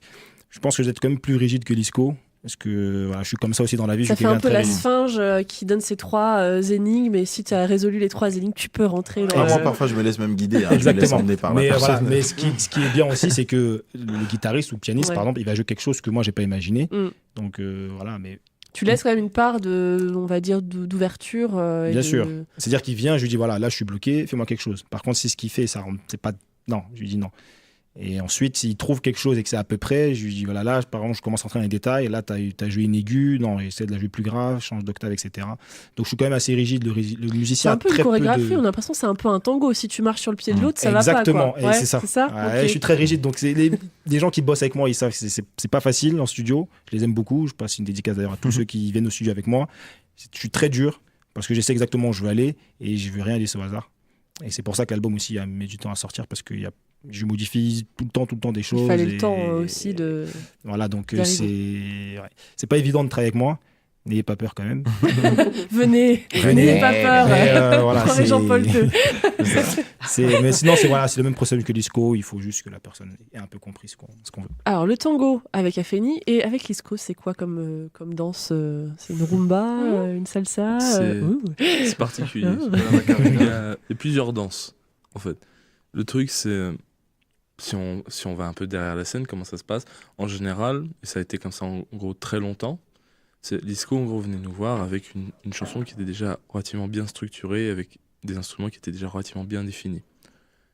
[SPEAKER 3] je pense que je vais être quand même plus rigide que Lisco. Parce que je suis comme ça aussi dans la vie.
[SPEAKER 1] Ça fait un peu la sphinge qui donne ses 3 énigmes, et si tu as résolu les 3 énigmes, tu peux rentrer dans
[SPEAKER 2] moi, parfois, je me laisse même guider.
[SPEAKER 3] Exactement.
[SPEAKER 2] Je me laisse emmener par la personne.
[SPEAKER 3] Mais ce qui est bien aussi, c'est que le guitariste ou le pianiste, par exemple, il va jouer quelque chose que moi, j'ai pas imaginé. Donc, mais...
[SPEAKER 1] Tu laisses quand même une part on va dire, d'ouverture.
[SPEAKER 3] Bien sûr. C'est-à-dire qu'il vient, je lui dis, voilà, là, je suis bloqué, fais-moi quelque chose. Par contre, si ce qu'il fait, c'est pas... Non, je lui dis non. Et ensuite, s'il trouve quelque chose et que c'est à peu près, je lui dis, voilà, là, par exemple, je commence à entrer dans les détails. Là, tu as joué une aiguë, non, essaie de la jouer plus grave, change d'octave, etc. Donc, je suis quand même assez rigide. Le musicien.
[SPEAKER 1] C'est un peu une chorégraphie, on a l'impression que c'est un peu un tango. Si tu marches sur le pied de l'autre, ça
[SPEAKER 3] Exactement.
[SPEAKER 1] va pas. Exactement,
[SPEAKER 3] c'est ça. Okay. Je suis très rigide. Donc, les gens qui bossent avec moi, ils savent que c'est pas facile en studio. Je les aime beaucoup. Je passe une dédicace d'ailleurs à tous ceux qui viennent au studio avec moi. Je suis très dur parce que je sais exactement où je veux aller et je veux rien laisser au hasard. Et c'est pour ça que l'album aussi a mis du temps à sortir, parce que je modifie tout le temps des choses.
[SPEAKER 1] Il fallait le temps aussi de...
[SPEAKER 3] Voilà, donc c'est pas évident de travailler avec moi, N'ayez pas peur quand même.
[SPEAKER 1] Venez, n'ayez pas peur.
[SPEAKER 3] Voilà,
[SPEAKER 1] c'est Jean-Paul II.
[SPEAKER 3] Mais sinon, c'est le même processus que l'ISCO. Il faut juste que la personne ait un peu compris ce qu'on veut.
[SPEAKER 1] Alors, le tango avec Afeni et avec l'ISCO, c'est quoi comme danse? C'est une rumba, une salsa?
[SPEAKER 6] C'est particulier. Il y a plusieurs danses, en fait. Le truc, c'est... Si on va un peu derrière la scène, comment ça se passe? En général, et ça a été comme ça en gros très longtemps, l'ISCO en gros venait nous voir avec une chanson qui était déjà relativement bien structurée, avec des instruments qui étaient déjà relativement bien définis.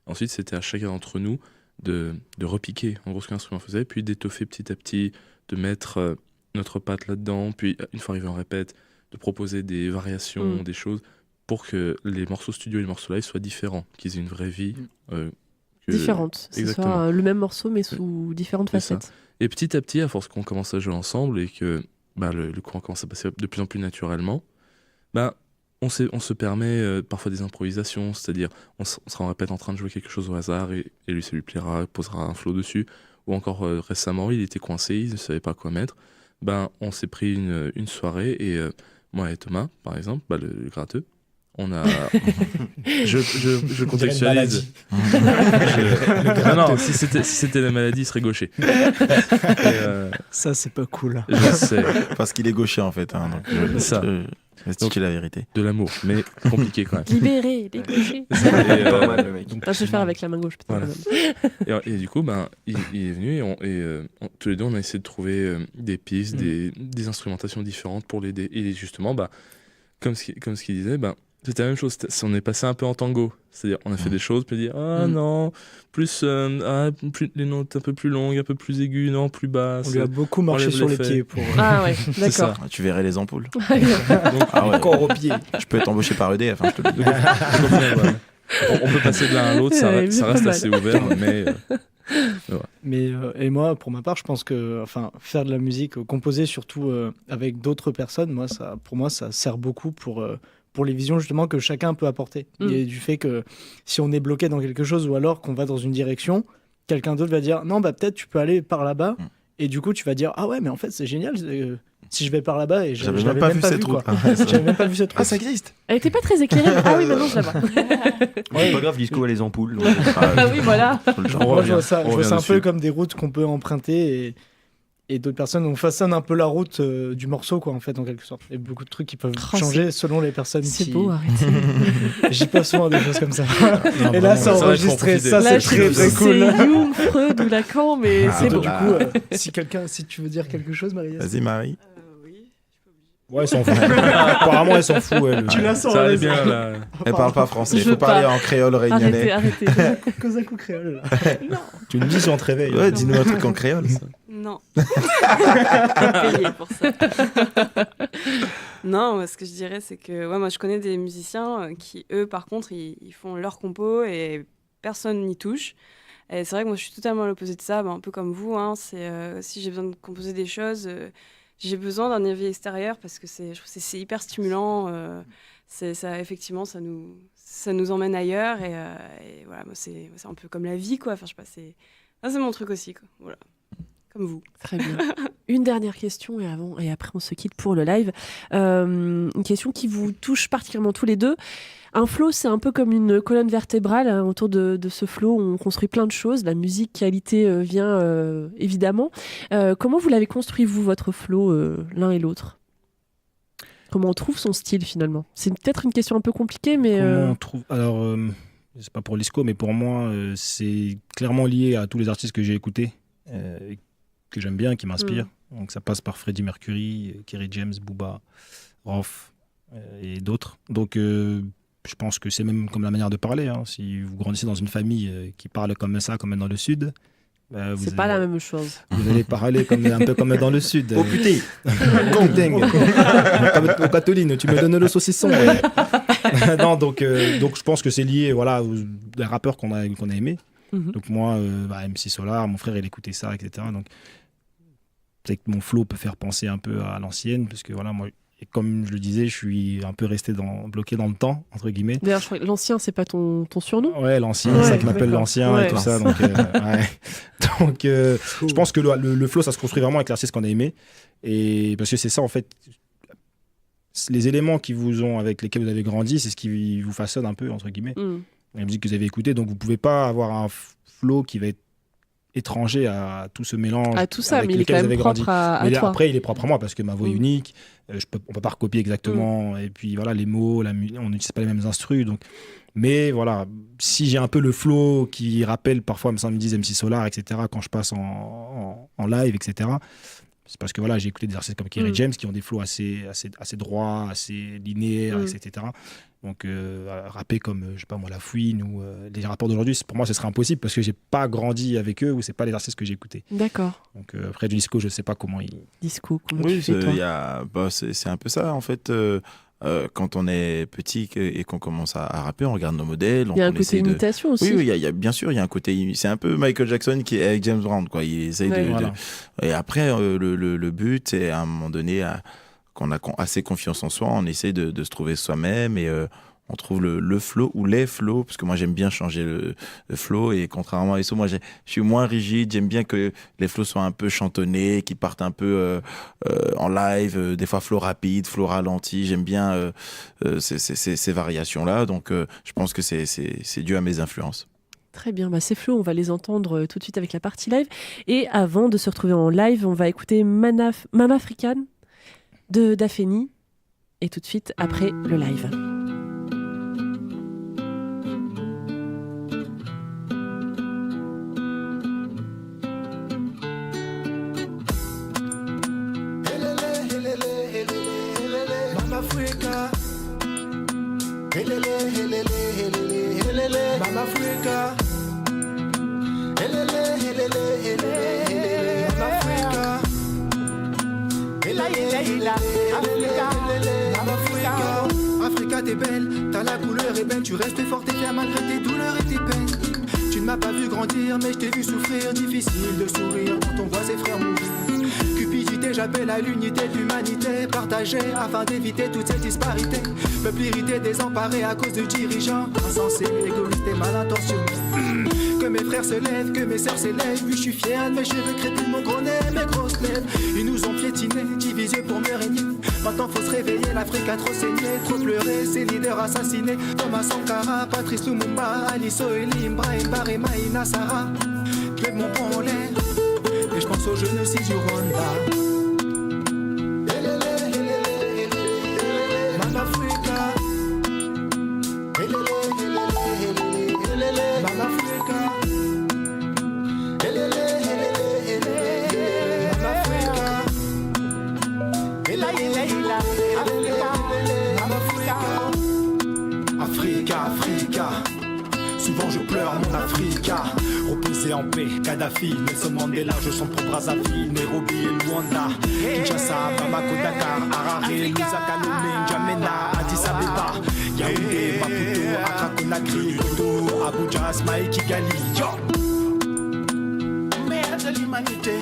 [SPEAKER 6] Ensuite, c'était à chacun d'entre nous de repiquer en gros ce qu'un instrument faisait, puis d'étoffer petit à petit, de mettre notre patte là-dedans, puis une fois arrivé en répète, de proposer des variations, des choses, pour que les morceaux studio et les morceaux live soient différents, qu'ils aient une vraie vie.
[SPEAKER 1] Différente, que ce soit le même morceau mais sous différentes facettes.
[SPEAKER 6] Ça. Et petit à petit, à force qu'on commence à jouer ensemble et que le courant commence à passer de plus en plus naturellement, on se permet parfois des improvisations, c'est-à-dire on sera en répète en train de jouer quelque chose au hasard et lui ça lui plaira, il posera un flow dessus, ou encore récemment il était coincé, il ne savait pas quoi mettre, on s'est pris une soirée et moi et Thomas par exemple, le gratteux, on a. je contextualise. Non, si c'était la maladie, il serait gaucher.
[SPEAKER 5] Ça, c'est pas cool.
[SPEAKER 6] Je sais.
[SPEAKER 2] Parce qu'il est gaucher en fait. Donc,
[SPEAKER 6] ça.
[SPEAKER 2] C'est la vérité.
[SPEAKER 6] De l'amour, mais compliqué quand même.
[SPEAKER 1] Libéré, les gauchers. Je vais le faire avec la main gauche peut-être.
[SPEAKER 6] Voilà. Et du coup, il est venu et tous les deux, on a essayé de trouver des pistes, des instrumentations différentes pour l'aider. Et justement, comme ce qu'il disait, c'était la même chose, on est passé un peu en tango, c'est-à-dire on a fait des choses, puis dire non, plus les notes un peu plus longues, un peu plus aiguës, non, plus basses.
[SPEAKER 5] On lui a beaucoup marché sur les pieds pour...
[SPEAKER 1] Ah ouais, d'accord.
[SPEAKER 2] Tu verrais les ampoules.
[SPEAKER 3] Encore au pied.
[SPEAKER 2] Je peux être embauché par EDF, je te le dis.
[SPEAKER 6] On peut passer de l'un à l'autre, ça reste assez ouvert, mais...
[SPEAKER 5] Mais et moi, pour ma part, je pense que faire de la musique, composer surtout avec d'autres personnes, pour moi, ça sert beaucoup pour les visions justement que chacun peut apporter. Et du fait que si on est bloqué dans quelque chose ou alors qu'on va dans une direction, quelqu'un d'autre va dire non, peut-être tu peux aller par là-bas. Et du coup, tu vas dire ah ouais, mais en fait, c'est génial. Si je vais par là-bas et
[SPEAKER 2] j'avais même pas vu cette route.
[SPEAKER 5] J'avais même pas vu cette route.
[SPEAKER 2] Ah, ça existe.
[SPEAKER 1] Elle était pas très éclairée. Ah oui, maintenant je la vois.
[SPEAKER 8] C'est pas grave, l'ISCO a les ampoules.
[SPEAKER 1] Ah oui, voilà.
[SPEAKER 5] Moi, je vois ça un peu comme des routes qu'on peut emprunter et d'autres personnes façonnent un peu la route du morceau, quoi, en fait, en quelque sorte. Et beaucoup de trucs qui peuvent changer selon les personnes.
[SPEAKER 1] C'est beau, arrêtez.
[SPEAKER 5] J'y passe souvent des choses comme ça. Et là, c'est enregistré. Ça, c'est très, très cool.
[SPEAKER 1] C'est Jung, Freud ou Lacan, mais c'est beau.
[SPEAKER 5] Du coup, si tu veux dire quelque chose, Marie.
[SPEAKER 2] Vas-y, Marie.
[SPEAKER 3] Ouais, elle s'en fout. Apparemment, elle s'en fout.
[SPEAKER 5] Tu la sens,
[SPEAKER 6] ça allait bien, là.
[SPEAKER 2] Elle parle pas français. Il faut parler en créole réunionnais.
[SPEAKER 1] Arrêtez.
[SPEAKER 5] Cosaque ou créole, là.
[SPEAKER 1] Non.
[SPEAKER 3] Tu me dis si on te réveille.
[SPEAKER 2] Ouais, dis-nous un truc en créole.
[SPEAKER 7] Non. Pas payé pour ça. Non, ce que je dirais, c'est que moi, je connais des musiciens qui, eux, par contre, ils font leur compo et personne n'y touche. Et c'est vrai que moi, je suis totalement à l'opposé de ça, un peu comme vous. Si j'ai besoin de composer des choses, j'ai besoin d'un avis extérieur parce que je trouve que c'est hyper stimulant. Ça, effectivement, ça nous emmène ailleurs. Et voilà, moi, c'est un peu comme la vie, quoi. Enfin, je sais pas, c'est mon truc aussi, quoi. Voilà. Comme vous.
[SPEAKER 1] Très bien. Une dernière question et après on se quitte pour le live. Une question qui vous touche particulièrement tous les deux. Un flow, c'est un peu comme une colonne vertébrale. Autour de ce flow, on construit plein de choses. La musique, qualité vient évidemment. Comment vous l'avez construit, vous, votre flow, l'un et l'autre? Comment on trouve son style, finalement? C'est peut-être une question un peu compliquée, mais...
[SPEAKER 3] Comment on trouve... Alors, c'est pas pour l'ISCO, mais pour moi, c'est clairement lié à tous les artistes que j'ai écoutés. Que j'aime bien, qui m'inspirent. Donc ça passe par Freddie Mercury, Kerry James, Booba, Rof et d'autres. Donc je pense que c'est même comme la manière de parler. Si vous grandissez dans une famille qui parle comme ça, comme dans le Sud,
[SPEAKER 1] c'est pas la même chose.
[SPEAKER 3] Vous allez parler un peu comme dans le Sud.
[SPEAKER 2] Oh putain.
[SPEAKER 3] Au Catoline, tu me donnes le saucisson. Non, donc je pense que c'est lié aux rappeurs qu'on a aimés. Donc moi, MC Solar, mon frère, il écoutait ça, etc. Donc peut-être que mon flow peut faire penser un peu à l'ancienne, parce que voilà, moi, comme je le disais, je suis un peu resté bloqué dans le temps, entre guillemets.
[SPEAKER 1] D'ailleurs, je crois que l'ancien, c'est pas ton surnom?
[SPEAKER 3] Ouais, l'ancien, c'est ça qui m'appelle l'ancien et tout ça. Donc, je pense que le flow, ça se construit vraiment avec l'artiste qu'on a aimé. Et parce que c'est ça, en fait, les éléments avec lesquels vous avez grandi, c'est ce qui vous façonne un peu, entre guillemets. La musique que vous avez écoutée. Donc, vous ne pouvez pas avoir un flow qui va être étranger à tout ce mélange.
[SPEAKER 1] À tout ça, mais il est quand même propre à toi.
[SPEAKER 3] Après, il est propre à moi parce que ma voix est unique. On ne peut pas recopier exactement. Et puis, voilà, les mots, on n'utilise pas les mêmes instrus. Donc... Mais voilà, si j'ai un peu le flow qui rappelle parfois me disent MC Solar, etc., quand je passe en live, etc., c'est parce que voilà, j'ai écouté des artistes comme Kerry James qui ont des flows assez droits, assez linéaires, etc. Donc rapper comme, je sais pas moi, La Fouine ou les rappeurs d'aujourd'hui, pour moi, ce serait impossible parce que j'ai pas grandi avec eux ou c'est pas les artistes que j'ai écoutés.
[SPEAKER 1] D'accord.
[SPEAKER 3] Donc après du disco, je sais pas comment
[SPEAKER 1] Disco, comment tu fais, toi ?
[SPEAKER 2] C'est un peu ça, en fait. Quand on est petit et qu'on commence à rapper, on regarde nos modèles.
[SPEAKER 1] Il y a un côté imitation aussi.
[SPEAKER 2] Oui, bien sûr, il y a un côté. C'est un peu Michael Jackson qui est avec James Brown, quoi. Il essaye
[SPEAKER 3] voilà.
[SPEAKER 2] Et après, le but, c'est à un moment donné, qu'on a assez confiance en soi, on essaie de se trouver soi-même et on trouve le flow ou les flows, parce que moi j'aime bien changer le flow, et contrairement à Esso, moi je suis moins rigide, j'aime bien que les flows soient un peu chantonnés, qu'ils partent un peu en live, des fois flow rapide, flow ralenti, j'aime bien ces variations-là, donc je pense que c'est dû à mes influences.
[SPEAKER 1] Très bien, ces flows, on va les entendre tout de suite avec la partie live, et avant de se retrouver en live, on va écouter Mama African de Dafeni, et tout de suite après le live.
[SPEAKER 9] Africa, helele, helele, helele, helele, Mama Africa, helele, helele, helele, Mama Africa, helele, helele, Mama Africa. Africa, t'es belle, t'as la couleur ébène, tu restes forte et fière malgré tes douleurs et tes peines. Tu ne m'as pas vu grandir, mais je t'ai vu souffrir, difficile de sourire quand on voit ses frères mourir. Cupidité, j'appelle à l'unité de l'humanité, partagée afin d'éviter toute cette disparité. Peuple irrité, désemparé à cause de dirigeants insensés, égoïstes et mal intentionnés. Que mes frères se lèvent, que mes sœurs s'élèvent. Oui, je suis fier de mes cheveux crépus, mon gros nez, mes grosses lèvres. Ils nous ont piétinés, divisés pour me régner. Maintenant faut se réveiller, l'Afrique a trop saigné, trop pleuré, ses leaders assassinés. Thomas Sankara, Patrice Lumumba, Alice Oelim, Brahim Barima, Ina Sarah. Je lève mon poing en l'air et je pense au génocide du Rwanda. Mama Africa, Mama Africa, Africa, Africa. Souvent je pleure mon Africa. Reposer en paix, Kadhafi, Nelson Mandela, je sens pour Brazzaville, Nairobi et Luanda, Kinshasa, Bamako, Dakar, Harare, Lusaka, Lomé, N'Djamena, Addis Abeba, Yaoundé, Maputo, Accra, Conakry, Koto, Abuja, Smaï, Kigali. Mère de l'humanité,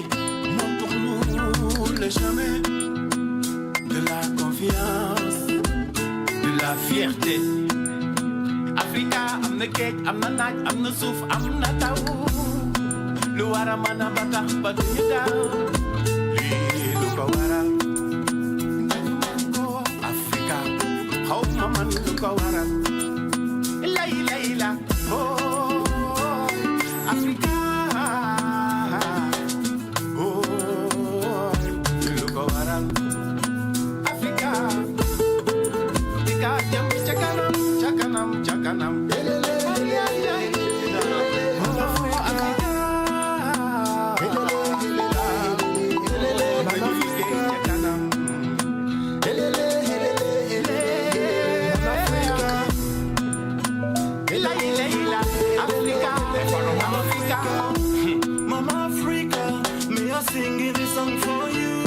[SPEAKER 9] montre pour nous le chemin de la confiance, de la fierté. Africa, I'm the cake, I'm the night, I'm the soup, I'm the tau. Luara mana bata, but you down. Lukawara, Africa, how mama Lukawara. Laila, oh, Africa, oh, Lukawara, Africa. Tika jam chakanam. Chakanam. Mama Africa, me a sing this song for you.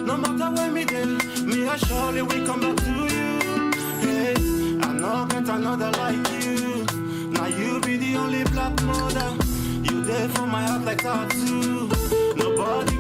[SPEAKER 9] No matter where me go, me a surely will come back to you. Hey, I know get another like you. Now you be the only black mother. You there for my heart like tattoo. Nobody